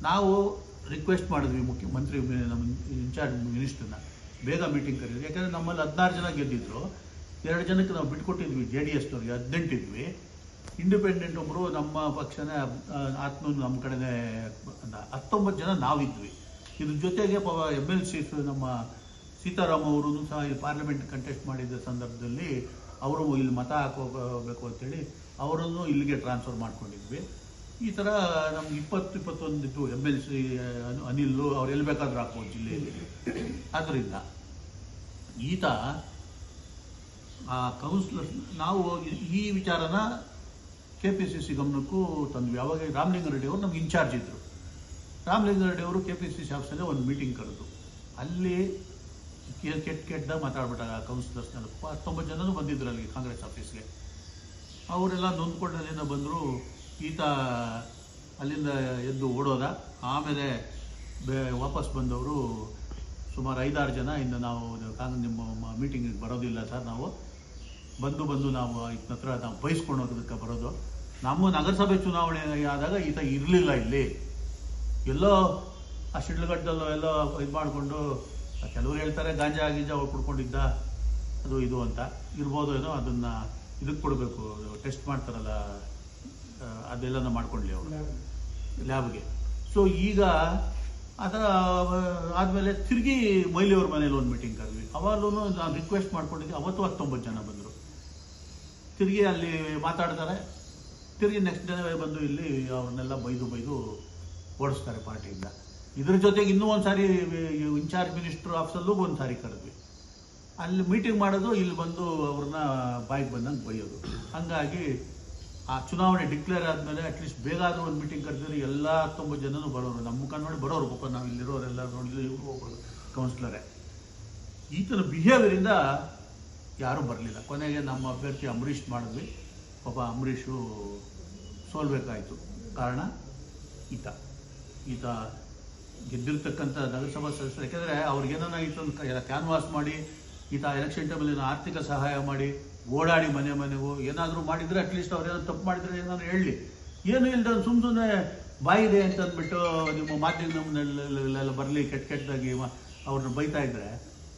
ನಾವು ರಿಕ್ವೆಸ್ಟ್ ಮಾಡಿದ್ವಿ ಮುಖ್ಯಮಂತ್ರಿ, ನಮ್ಮ ಇನ್ಚಾರ್ಜ್ ಮಿನಿಸ್ಟ್ರನ್ನ ಬೇಗ ಮೀಟಿಂಗ್ ಕರೀರಿ. ಯಾಕಂದರೆ ನಮ್ಮಲ್ಲಿ 16 ಜನ ಗೆದ್ದಿದ್ರು, 2 ಜನಕ್ಕೆ ನಾವು ಬಿಟ್ಕೊಟ್ಟಿದ್ವಿ. JDSನವ್ರಿಗೆ 18 ಇದ್ವಿ, ಇಂಡಿಪೆಂಡೆಂಟ್ ಒಬ್ಬರು ನಮ್ಮ ಪಕ್ಷನೇ ಆತ್ಮ ನಮ್ಮ ಕಡೆನೇ 19 ಜನ ನಾವಿದ್ವಿ. ಇದ್ರ ಜೊತೆಗೆ MLC ನಮ್ಮ ಸೀತಾರಾಮ್ ಅವರು ಸಹ ಈ ಪಾರ್ಲಿಮೆಂಟ್ ಕಂಟೆಸ್ಟ್ ಮಾಡಿದ್ದ ಸಂದರ್ಭದಲ್ಲಿ ಅವರು ಇಲ್ಲಿ ಮತ ಹಾಕೋಬೇಕು ಅಂತೇಳಿ ಅವರನ್ನು ಇಲ್ಲಿಗೆ ಟ್ರಾನ್ಸ್ಫರ್ ಮಾಡ್ಕೊಂಡಿದ್ವಿ. ಈ ಥರ ನಮ್ಗೆ 20-21 ಇತ್ತು MLC ಅನಿಲ್, ಅವ್ರು ಎಲ್ಲಿ ಬೇಕಾದ್ರೂ ಹಾಕ್ಬೋದು ಜಿಲ್ಲೆಯಲ್ಲಿ. ಆದ್ದರಿಂದ ಈತ ಆ ಕೌನ್ಸಿಲರ್, ನಾವು ಈ ವಿಚಾರನ KPCC ಗಮನಕ್ಕೂ ತಂದ್ವಿ. ಅವಾಗ ರಾಮಲಿಂಗಾರೆಡ್ಡಿ ಅವರು ನಮ್ಗೆ ಇನ್ಚಾರ್ಜ್ ಇದ್ದರು. ರಾಮಲಿಂಗಾರೆಡ್ಡಿ ಅವರು KPCC ಆಫೀಸಲ್ಲೇ ಒಂದು ಮೀಟಿಂಗ್ ಕರೆದು ಅಲ್ಲಿ ಕೆಟ್ಟ ಮಾತಾಡ್ಬಿಟ್ಟಾಗ ಕೌನ್ಸಿಲರ್ಸ್ನೆಲ್ಲ 19 ಜನನೂ ಬಂದಿದ್ರು ಅಲ್ಲಿ ಕಾಂಗ್ರೆಸ್ ಆಫೀಸ್ಗೆ. ಅವರೆಲ್ಲ ನೊಂದ್ಕೊಂಡು ಅಲ್ಲಿಂದ ಬಂದರು. ಈತ ಅಲ್ಲಿಂದ ಎದ್ದು ಓಡೋದ. ಆಮೇಲೆ ವಾಪಸ್ ಬಂದವರು ಸುಮಾರು 5-6 ಜನ, ಇನ್ನು ನಾವು ನಿಮ್ಮ ಮೀಟಿಂಗಿಗೆ ಬರೋದಿಲ್ಲ ಸರ್, ನಾವು ಬಂದು ನಾವು ಈತನ ಹತ್ರ ನಾವು ಬಯಸ್ಕೊಂಡು ಹೋಗೋದಕ್ಕೆ ಬರೋದು. ನಮ್ಮ ನಗರಸಭೆ ಚುನಾವಣೆ ಆದಾಗ ಈತ ಇರಲಿಲ್ಲ ಇಲ್ಲಿ, ಎಲ್ಲೋ ಆ ಶಿಡ್ಲಘಟ್ಟದಲ್ಲೋ ಎಲ್ಲೋ ಇದು ಮಾಡಿಕೊಂಡು, ಕೆಲವರು ಹೇಳ್ತಾರೆ ಗಾಂಜಾ ಕುಡ್ಕೊಂಡಿದ್ದ ಅದು ಇದು ಅಂತ ಇರ್ಬೋದು ಏನೋ. ಅದನ್ನು ಇದಕ್ಕೆ ಕೊಡಬೇಕು, ಟೆಸ್ಟ್ ಮಾಡ್ತಾರಲ್ಲ ಅದೆಲ್ಲ ಮಾಡ್ಕೊಳ್ಳಿ ಅವರು ಲ್ಯಾಬ್ಗೆ. ಸೊ ಈಗ ಅದರ ಆದಮೇಲೆ ತಿರುಗಿ ಮೈಲಿಯವ್ರ ಮನೇಲಿ ಒಂದು ಮೀಟಿಂಗ್ ಕರೆದ್ವಿ. ಅವಾಗಲೂ ನಾನು ರಿಕ್ವೆಸ್ಟ್ ಮಾಡ್ಕೊಂಡಿದ್ದೆ. ಅವತ್ತು 19 ಜನ ಬಂದರು. ತಿರುಗಿ ಅಲ್ಲಿ ಮಾತಾಡ್ತಾರೆ. ತಿರುಗಿ ನೆಕ್ಸ್ಟ್ ಡೇ ಬಂದು ಇಲ್ಲಿ ಅವ್ರನ್ನೆಲ್ಲ ಬೈದು ಓಡಿಸ್ತಾರೆ ಪಾರ್ಟಿಯಿಂದ. ಇದ್ರ ಜೊತೆಗೆ ಇನ್ನೂ ಒಂದು ಸಾರಿ ಇನ್ಚಾರ್ಜ್ ಮಿನಿಸ್ಟರ್ ಆಫೀಸಲ್ಲೂ ಒಂದು ಸಾರಿ ಕರೆದ್ವಿ. ಅಲ್ಲಿ ಮೀಟಿಂಗ್ ಮಾಡೋದು, ಇಲ್ಲಿ ಬಂದು ಅವ್ರನ್ನ ಬಾಯಿಗೆ ಬಂದಂಗೆ ಬೈಯೋದು. ಹಾಗಾಗಿ ಆ ಚುನಾವಣೆ ಡಿಕ್ಲೇರ್ ಆದಮೇಲೆ ಅಟ್ಲೀಸ್ಟ್ ಬೇಗ ಆದರೂ ಒಂದು ಮೀಟಿಂಗ್ ಕರೆದಿದ್ರೆ ಎಲ್ಲ 19 ಜನನೂ ಬರೋರು, ನಮ್ಮ ಮುಖ ನೋಡಿ ಬರೋರು. ಪಾಪ ನಾವು ಇಲ್ಲಿರೋರೆಲ್ಲ ನೋಡಿದ್ರೆ ಇವರು ಹೋಗೋದು ಕೌನ್ಸಿಲರೇ. ಈತನ ಬಿಹೇವಿಯರಿಂದ ಯಾರೂ ಬರಲಿಲ್ಲ. ಕೊನೆಗೆ ನಮ್ಮ ಅಭ್ಯರ್ಥಿ ಅಂಬರೀಷ್ ಮಾಡಿದ್ವಿ. ಪಾಪ ಅಂಬರೀಷು ಸೋಲ್ಬೇಕಾಯಿತು. ಕಾರಣ ಈತ ಗೆದ್ದಿರ್ತಕ್ಕಂಥ ನಗರಸಭಾ ಸದಸ್ಯರು. ಯಾಕೆಂದರೆ ಅವ್ರಿಗೇನೋ ಈತೊಂದು ಕ್ಯಾನ್ವಾಸ್ ಮಾಡಿ, ಈತ ಎಲೆಕ್ಷನ್ ಟೈಮಲ್ಲಿ ಆರ್ಥಿಕ ಸಹಾಯ ಮಾಡಿ, ಓಡಾಡಿ ಮನೆಗೂ ಏನಾದರೂ ಮಾಡಿದರೆ ಅಟ್ಲೀಸ್ಟ್ ಅವ್ರೇನೋ ತಪ್ಪು ಮಾಡಿದರೆ ಏನಾದ್ರು ಹೇಳಲಿ. ಏನು ಇಲ್ಲದ ಸುಮ್ಮನೆ ಬಾಯಿದೆ ಅಂತ ಅಂದ್ಬಿಟ್ಟು ನಿಮ್ಮ ಮಾಧ್ಯಮದಲ್ಲೆಲ್ಲ ಬರಲಿ ಕೆಟ್ಟದಾಗಿ ಅವ್ರನ್ನ ಬೈತಾ ಇದ್ದರೆ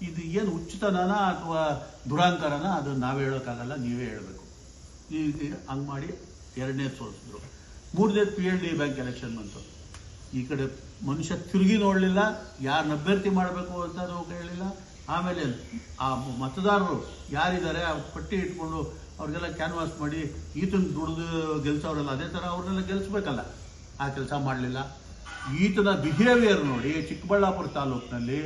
ಇದು ಏನು ಉಚಿತನಾ ಅಥವಾ ದುರಾಂಕಾರನ ಅದನ್ನು ನಾವೇ ಹೇಳೋಕ್ಕಾಗಲ್ಲ, ನೀವೇ ಹೇಳಬೇಕು. ಈಗ ಹಂಗೆ ಮಾಡಿ 2ನೇ ಸೋಲಿಸಿದ್ರು. 3ನೇ PLD ಬ್ಯಾಂಕ್ ಎಲೆಕ್ಷನ್ ಬಂತು. ಈ ಕಡೆ ಮನುಷ್ಯ ತಿರುಗಿ ನೋಡಲಿಲ್ಲ, ಯಾರನ್ನ ಅಭ್ಯರ್ಥಿ ಮಾಡಬೇಕು ಅಂತ ಹೇಳಿಲ್ಲ. ಆಮೇಲೆ ಆ ಮತದಾರರು ಯಾರಿದ್ದಾರೆ ಆ ಪಟ್ಟಿ ಇಟ್ಕೊಂಡು ಅವ್ರಿಗೆಲ್ಲ ಕ್ಯಾನ್ವಾಸ್ ಮಾಡಿ ಈತನ ದುಡಿದು ಗೆಲ್ಸೋರಲ್ಲ, ಅದೇ ಥರ ಅವ್ರನ್ನೆಲ್ಲ ಗೆಲ್ಲಿಸ್ಬೇಕಲ್ಲ, ಆ ಕೆಲಸ ಮಾಡಲಿಲ್ಲ. ಈತನ ಬಿಹೇವಿಯರ್ ನೋಡಿ ಚಿಕ್ಕಬಳ್ಳಾಪುರ ತಾಲೂಕಿನಲ್ಲಿ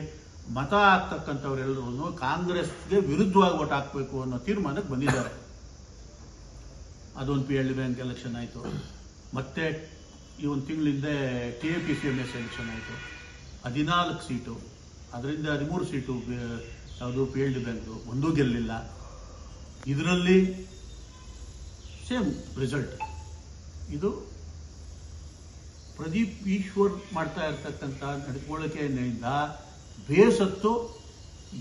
ಮತ ಹಾಕ್ತಕ್ಕಂಥವ್ರೆಲ್ಲರೂ ಕಾಂಗ್ರೆಸ್ಗೆ ವಿರುದ್ಧವಾಗಿ ಓಟ್ ಹಾಕಬೇಕು ಅನ್ನೋ ತೀರ್ಮಾನಕ್ಕೆ ಬಂದಿದ್ದಾರೆ. ಅದೊಂದು PLD ಬ್ಯಾಂಕ್ ಎಲೆಕ್ಷನ್ ಆಯಿತು, ಮತ್ತೆ ಈ ಒಂದು ತಿಂಗಳ ಹಿಂದೆ TAPCMS ಎಲೆಕ್ಷನ್ ಆಯಿತು, 14 ಸೀಟು, ಅದರಿಂದ 13 ಸೀಟು ಯಾವುದು PLD ಬ್ಯಾಂಕು, ಒಂದೂ ಗೆಲ್ಲಿಲ್ಲ. ಇದರಲ್ಲಿ ಸೇಮ್ ರಿಸಲ್ಟ್. ಇದು ಪ್ರದೀಪ್ ಈಶ್ವರ್ ಮಾಡ್ತಾ ಇರ್ತಕ್ಕಂಥ ನಡವಳಿಕೆಯಿಂದ ಬೇಸತ್ತು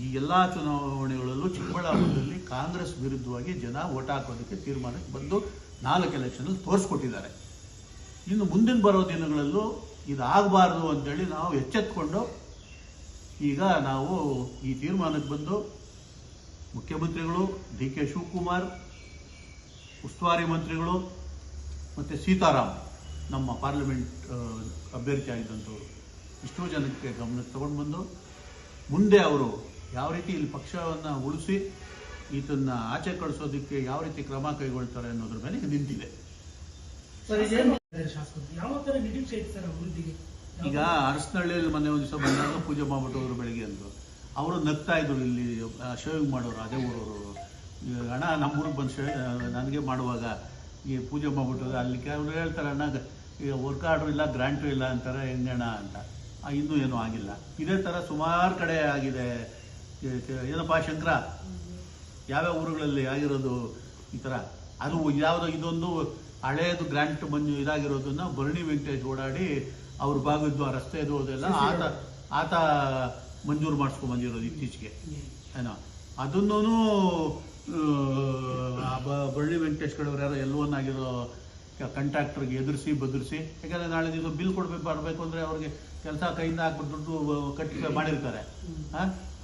ಈ ಎಲ್ಲ ಚುನಾವಣೆಗಳಲ್ಲೂ ಚಿಕ್ಕಬಳ್ಳಾಪುರದಲ್ಲಿ ಕಾಂಗ್ರೆಸ್ ವಿರುದ್ಧವಾಗಿ ಜನ ಓಟ್ ಹಾಕೋದಕ್ಕೆ ತೀರ್ಮಾನಕ್ಕೆ ಬಂದು 4 ಎಲೆಕ್ಷನಲ್ಲಿ ತೋರಿಸ್ಕೊಟ್ಟಿದ್ದಾರೆ. ಇನ್ನು ಮುಂದಿನ ಬರೋ ದಿನಗಳಲ್ಲೂ ಇದಾಗಬಾರ್ದು ಅಂತೇಳಿ ನಾವು ಎಚ್ಚೆತ್ಕೊಂಡು ಈಗ ನಾವು ಈ ತೀರ್ಮಾನಕ್ಕೆ ಬಂದು ಮುಖ್ಯಮಂತ್ರಿಗಳು DK ಶಿವಕುಮಾರ್, ಉಸ್ತುವಾರಿ ಮಂತ್ರಿಗಳು ಮತ್ತು ಸೀತಾರಾಮ್ ನಮ್ಮ ಪಾರ್ಲಿಮೆಂಟ್ ಅಭ್ಯರ್ಥಿ ಆಗಿದ್ದಂಥವ್ರು ಇಷ್ಟೋ ಜನಕ್ಕೆ ಗಮನಕ್ಕೆ ತಗೊಂಡು ಬಂದು ಮುಂದೆ ಅವರು ಯಾವ ರೀತಿ ಇಲ್ಲಿ ಪಕ್ಷವನ್ನು ಉಳಿಸಿ ಈತನ್ನ ಆಚೆ ಕಳಿಸೋದಕ್ಕೆ ಯಾವ ರೀತಿ ಕ್ರಮ ಕೈಗೊಳ್ತಾರೆ ಅನ್ನೋದ್ರ ಮೇಲೆ ನಿಂತಿದೆ. ಈಗ ಅರಸನಹಳ್ಳಿಯಲ್ಲಿ ಮೊನ್ನೆ ಒಂದು ದಿವಸ ಬಂದಾಗ ಪೂಜೆ ಮಾಡ್ಬಿಟ್ಟು ಅವರು ಬೆಳಿಗ್ಗೆ ಅಂದರು, ಅವರು ನಗ್ತಾ ಇದ್ರು. ಇಲ್ಲಿ ಶೇವಿಂಗ್ ಮಾಡೋರು ಅದೇ ಊರವರು, ಅಣ್ಣ ನಮ್ಮೂರಿಗೆ ಬಂದು ನನಗೆ ಮಾಡುವಾಗ ಈ ಪೂಜೆ ಮಾಡ್ಬಿಟ್ಟು ಅಲ್ಲಿ ಅವ್ರು ಹೇಳ್ತಾರೆ, ಅಣ್ಣ ಈಗ ವರ್ಕ್ ಆರ್ಡ್ರು ಇಲ್ಲ, ಗ್ರಾಂಟು ಇಲ್ಲ ಅಂತಾರೆ, ಹೆಂಗಣ್ಣ ಅಂತ. ಇನ್ನೂ ಏನೂ ಆಗಿಲ್ಲ. ಇದೇ ಥರ ಸುಮಾರು ಕಡೆ ಆಗಿದೆ. ಏನಪ್ಪ ಶಂಕರ, ಯಾವ್ಯಾವ ಊರುಗಳಲ್ಲಿ ಆಗಿರೋದು ಈ ಥರ? ಅದು ಯಾವುದೋ ಇದೊಂದು ಹಳೇದು ಗ್ರಾಂಟ್ ಇದಾಗಿರೋದನ್ನ ಭರಣಿ ವೆಂಕಟೇಶ್ ಓಡಾಡಿ ಅವ್ರ ಭಾಗದ್ದು ಆ ರಸ್ತೆದು ಅದೆಲ್ಲ ಆತ ಮಂಜೂರು ಮಾಡಿಸ್ಕೊಂಡು ಬಂದಿರೋದು ಇತ್ತೀಚೆಗೆ ಏನೋ. ಅದನ್ನೂ ಭರಣಿ ವೆಂಕಟೇಶ್ ಕಡೆಯವ್ರು ಯಾರೋ ಆಗಿರೋ ಕಾಂಟ್ರಾಕ್ಟರ್ಗೆ ಎದುರಿಸಿ ಬದುರಿಸಿ, ಯಾಕಂದರೆ ನಾಳೆ ದಿವಸ ಬಿಲ್ ಬರಬೇಕು ಅಂದರೆ ಅವ್ರಿಗೆ ಕೆಲಸ ಕೈಯಿಂದ ಹಾಕ್ಬಿಟ್ಟು ದುಡ್ಡು ಕಟ್ಟಿ ಮಾಡಿರ್ತಾರೆ.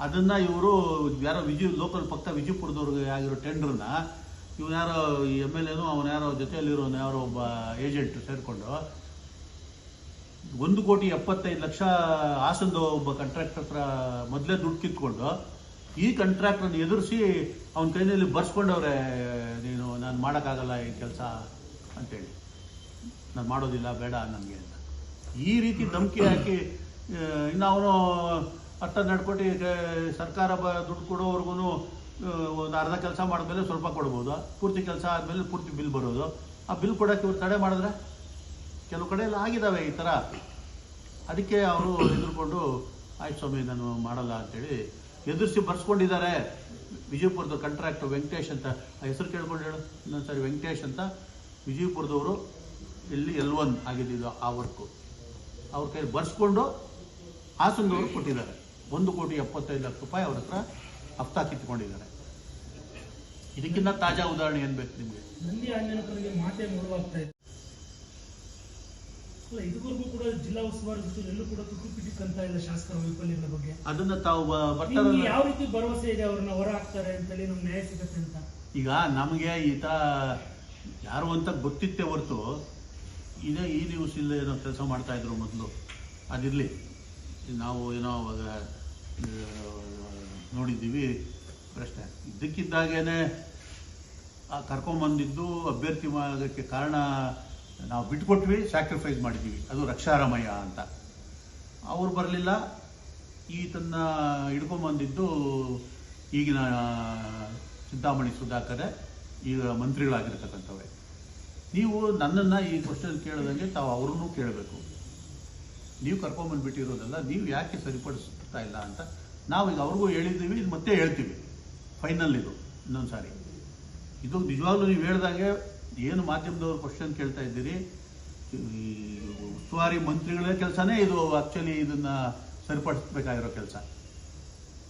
ಅದನ್ನು ಇವರು ಯಾರೋ ಲೋಕಲ್ ಪಕ್ಕ ವಿಜಯಪುರದವ್ರಿಗೆ ಆಗಿರೋ ಟೆಂಡರ್ನ ಇವನ್ಯಾರೋ MLAನೂ ಅವನ್ಯಾರೋ ಜೊತೆಯಲ್ಲಿರೋನು ಯಾರೋ ಒಬ್ಬ ಏಜೆಂಟ್ ಸೇರಿಕೊಂಡು 1,75,00,000 ಹಾಸನದ ಒಬ್ಬ ಕಾಂಟ್ರಾಕ್ಟರ್ ಹತ್ರ ಮೊದಲೇ ದುಡ್ಡು ಕಿತ್ಕೊಂಡು ಈ ಕಾಂಟ್ರಾಕ್ಟರ್ನ ಎದುರಿಸಿ ಅವನ ಕೈನಲ್ಲಿ ಬರ್ಸ್ಕೊಂಡವ್ರೆ, ನೀನು ನಾನು ಮಾಡೋಕ್ಕಾಗಲ್ಲ ಈ ಕೆಲಸ ಅಂತೇಳಿ, ನಾನು ಮಾಡೋದಿಲ್ಲ, ಬೇಡ ನನಗೆ ಅಂತ ಈ ರೀತಿ ಧಮಕಿ ಹಾಕಿ. ಇನ್ನು ಅವನು 10-12 ಕೋಟಿ ಸರ್ಕಾರ ದುಡ್ಡು ಕೊಡೋವರೆಗೂ ಒಂದು ಅರ್ಧ ಕೆಲಸ ಮಾಡಿದ್ಮೇಲೆ ಸ್ವಲ್ಪ ಕೊಡ್ಬೋದು, ಪೂರ್ತಿ ಕೆಲಸ ಆದಮೇಲೆ ಪೂರ್ತಿ ಬಿಲ್ ಬರೋದು. ಆ ಬಿಲ್ ಕೊಡೋಕ್ಕೆ ಇವ್ರು ತಡೆ ಮಾಡಿದ್ರೆ ಕೆಲವು ಕಡೆ ಎಲ್ಲ ಆಗಿದ್ದಾವೆ ಈ ಥರ. ಅದಕ್ಕೆ ಅವರು ಎದುರುಕೊಂಡು ಆಯ್ತು ಸ್ವಾಮಿ ನಾನು ಮಾಡಲ್ಲ ಅಂತೇಳಿ ಎದುರಿಸಿ ಬರ್ಸ್ಕೊಂಡಿದ್ದಾರೆ. ವಿಜಯಪುರದ ಕಾಂಟ್ರಾಕ್ಟ್ ವೆಂಕಟೇಶ್ ಅಂತ, ಆ ಹೆಸರು ಕೇಳ್ಕೊಂಡು ಹೇಳು ಇನ್ನೊಂದು ಸಾರಿ, ವೆಂಕಟೇಶ್ ಅಂತ ವಿಜಯಪುರದವರು, ಇಲ್ಲಿ L1 ಆಗಿದ್ದು ಆ ವರ್ಕು, ಅವ್ರ ಕೈ ಬರ್ಸ್ಕೊಂಡು ಹಾಸನದವರು ಕೊಟ್ಟಿದ್ದಾರೆ. 1,75,00,000 ಅವ್ರ ಹತ್ರ ಹಫ್ತಾ ಕಿತ್ಕೊಂಡಿದ್ದಾರೆ. ಇದಕ್ಕಿಂತ ತಾಜಾ ಉದಾಹರಣೆ ಏನ್ ಬೇಕು ನಿಮಗೆ? ನಂದಿ ಆಂಜನೇಯರಿಗೆ ಮಾತೆ ಮೂಡವಾಗ್ತಾ ಇದೆ. ಇದುವರೆಗೂ ಕೂಡ ಜಿಲ್ಲಾ ಉಸ್ತುವಾರಿ ಎಲ್ಲೂ ಕೂಡ ತುಕ್ಕು ಪಿಟಿಕಂತ ಇಲ್ಲ ಶಾಸಕರ ವೈಫಲ್ಯದ ಬಗ್ಗೆ. ಅದನ್ನ ತಾವು ಬರ್ತಾರೆ ಯಾವ ರೀತಿ ಭರವಸೆ ಇದೆ ಅವ್ರನ್ನ ಹೊರ ಹಾಕ್ತಾರೆ ಅಂತೇಳಿ ನಮ್ಗೆ ನ್ಯಾಯ ಸಿಗುತ್ತೆ ಅಂತ? ಈಗ ನಮಗೆ ಈತ ಯಾರು ಅಂತ ಗೊತ್ತಿತ್ತೆ ಹೊರತು ಇದೇ ಈ ನ್ಯೂಸ್ ಇಲ್ಲ ಏನೋ ಕೆಲಸ ಮಾಡ್ತಾ ಇದ್ರು ಮೊದಲು, ಅದಿರಲಿ. ನಾವು ಏನೋ ಅವಾಗ ನೋಡಿದ್ದೀವಿ ಪ್ರಶ್ನೆ. ಇದ್ದಕ್ಕಿದ್ದಾಗೇನೆ ಕರ್ಕೊಂಬಂದಿದ್ದು ಅಭ್ಯರ್ಥಿ ಮಾಡೋಕ್ಕೆ ಕಾರಣ ನಾವು ಬಿಟ್ಕೊಟ್ವಿ, ಸ್ಯಾಕ್ರಿಫೈಸ್ ಮಾಡಿದ್ದೀವಿ. ಅದು ರಕ್ಷಾರಾಮಯ್ಯ ಅಂತ. ಅವ್ರು ಬರಲಿಲ್ಲ, ಈತನ್ನ ಹಿಡ್ಕೊಂಬಂದಿದ್ದು ಈಗಿನ ಚಿಂತಾಮಣಿ ಸುಧಾಕರೇ, ಈಗ ಮಂತ್ರಿಗಳಾಗಿರ್ತಕ್ಕಂಥವೇ. ನೀವು ನನ್ನನ್ನು ಈ ಕ್ವಶನ್ ಕೇಳಿದಂಗೆ ತಾವು ಅವ್ರನ್ನೂ ಕೇಳಬೇಕು. ನೀವು ಕರ್ಕೊಂಬಂದುಬಿಟ್ಟಿರೋದಲ್ಲ, ನೀವು ಯಾಕೆ ಸರಿಪಡಿಸ್ತಾ ಇಲ್ಲ ಅಂತ ನಾವೀಗ ಅವ್ರಿಗೂ ಹೇಳಿದ್ದೀವಿ, ಮತ್ತೆ ಹೇಳ್ತೀವಿ. ಫೈನಲ್ ಇದು ಇನ್ನೊಂದು ಸಾರಿ. ಇದು ನಿಜವಾಗ್ಲೂ ನೀವು ಹೇಳ್ದಾಗೆ ಏನು ಮಾಧ್ಯಮದವ್ರು ಕ್ವಶನ್ ಕೇಳ್ತಾ ಇದ್ದೀರಿ, ಈ ಉಸ್ತುವಾರಿ ಮಂತ್ರಿಗಳೇ ಕೆಲಸನೇ ಇದು. ಆ್ಯಕ್ಚುಲಿ ಇದನ್ನು ಸರಿಪಡಿಸ್ಬೇಕಾಗಿರೋ ಕೆಲಸ.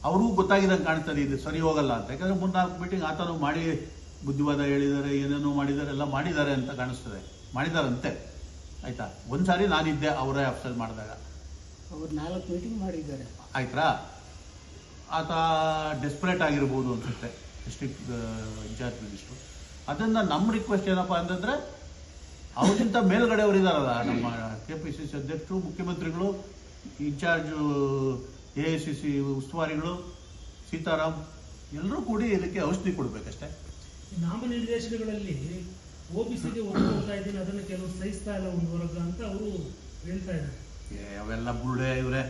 ಅವ್ರಿಗೂ ಗೊತ್ತಾಗಿದ್ದಂಗೆ ಕಾಣ್ತದೆ ಇದು ಸರಿ ಹೋಗಲ್ಲ ಅಂತ. ಯಾಕಂದರೆ 3-4 ಮೀಟಿಂಗ್ ಆತನೂ ಮಾಡಿ ಬುದ್ಧಿವಾದ ಹೇಳಿದ್ದಾರೆ, ಏನೇನೋ ಮಾಡಿದ್ದಾರೆ, ಎಲ್ಲ ಮಾಡಿದ್ದಾರೆ ಅಂತ ಕಾಣಿಸ್ತದೆ. ಮಾಡಿದಾರಂತೆ, ಆಯಿತಾ. ಒಂದು ಸಾರಿ ನಾನಿದ್ದೆ ಅವರೇ ಆಫೀಸಲ್ಲಿ ಮಾಡಿದಾಗ, ಅವ್ರು 4 ಮೀಟಿಂಗ್ ಮಾಡಿದ್ದಾರೆ, ಆಯ್ತಾ. ಆತ ಡೆಸ್ಪರೇಟ್ ಆಗಿರ್ಬೋದು ಅನ್ಸುತ್ತೆ, ಡಿಸ್ಟ್ರಿಕ್ಟ್ ಇನ್ಚಾರ್ಜ್ ಮಿನಿಸ್ಟ್ರು. ಅದನ್ನು ನಮ್ಮ ರಿಕ್ವೆಸ್ಟ್ ಏನಪ್ಪ ಅಂತಂದರೆ ಅವ್ರಿಗಿಂತ ಮೇಲ್ಗಡೆ ಅವರಿದ್ದಾರಲ್ಲ, ನಮ್ಮ KPCC ಅಧ್ಯಕ್ಷರು, ಮುಖ್ಯಮಂತ್ರಿಗಳು, ಇನ್ಚಾರ್ಜು AICC ಉಸ್ತುವಾರಿಗಳು, ಸೀತಾರಾಮ್ ಎಲ್ಲರೂ ಕೂಡಿ ಇದಕ್ಕೆ ಔಷಧಿ ಕೊಡ್ಬೇಕಷ್ಟೇ. ನಾಮನಿರ್ದೇಶನಗಳಲ್ಲಿ OBCಗೆ ಒಪ್ಪಿಕೊಳ್ತಾ ಇದ್ದೀನಿ, ಅದನ್ನು ಕೆಲವು ಸಹಿಸ್ತಾ ಇಲ್ಲ ಒಂದು ವರ್ಗ ಅಂತ ಅವರು ಹೇಳ್ತಾ ಇದ್ದಾರೆ. ಅವೆಲ್ಲ ಬುರುಡೆ ಇವರೇ.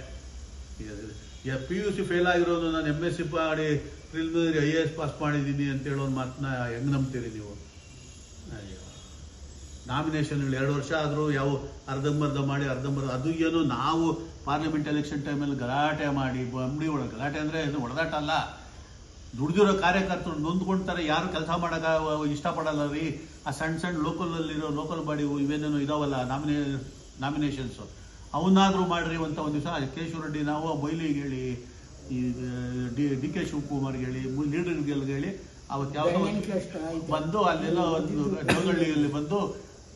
PUC ಫೇಲ್ ಆಗಿರೋದು ನಾನು MSc ಮಾಡಿ ಪ್ರಿಲಿಮಿನರಿ IAS ಪಾಸ್ ಮಾಡಿದ್ದೀನಿ ಅಂತ ಹೇಳೋದು ಮಾತನ್ನ ಹೆಂಗ್ ನಂಬ್ತೀರಿ ನೀವು? ನಾಮಿನೇಷನ್ಗಳು 2 ವರ್ಷ ಆದರೂ ಯಾವ ಅರ್ಧಂಬರ್ಧ ಮಾಡಿ ಅದು ಏನು ನಾವು ಪಾರ್ಲಿಮೆಂಟ್ ಎಲೆಕ್ಷನ್ ಟೈಮಲ್ಲಿ ಗಲಾಟೆ ಮಾಡಿ MD ಒಳಗೆ ಗಲಾಟೆ ಅಂದರೆ ಇದು ಹೊಡೆದಾಟ ಅಲ್ಲ. ದುಡ್ದಿರೋ ಕಾರ್ಯಕರ್ತರು ನೊಂದ್ಕೊಳ್ತಾರೆ, ಯಾರು ಕೆಲಸ ಮಾಡೋಕೆ ಇಷ್ಟಪಡಲ್ಲ ರೀ. ಆ ಸಣ್ಣ ಲೋಕಲಲ್ಲಿರೋ ಲೋಕಲ್ ಬಾಡಿ ಇವೇನೇನೋ ಇದಾವಲ್ಲ ನಾಮಿನೇಷನ್ಸು, ಅವನ್ನಾದರೂ ಮಾಡ್ರಿ ಅಂತ ಒಂದು ದಿವಸ ಕೇಶವ ರೆಡ್ಡಿ ನಾವು ಮೊಯ್ಲಿಗೆ ಹೇಳಿ, ಈ DK ಶಿವಕುಮಾರ್ಗೆ ಹೇಳಿ, ಲೀಡರ್ಗೆ ಹೇಳಿ, ಅವತ್ತು ಯಾವುದೋ ಬಂದು ಅಲ್ಲೆಲ್ಲ ಒಂದು ಜೋಗಳ್ಳಿಯಲ್ಲಿ ಬಂದು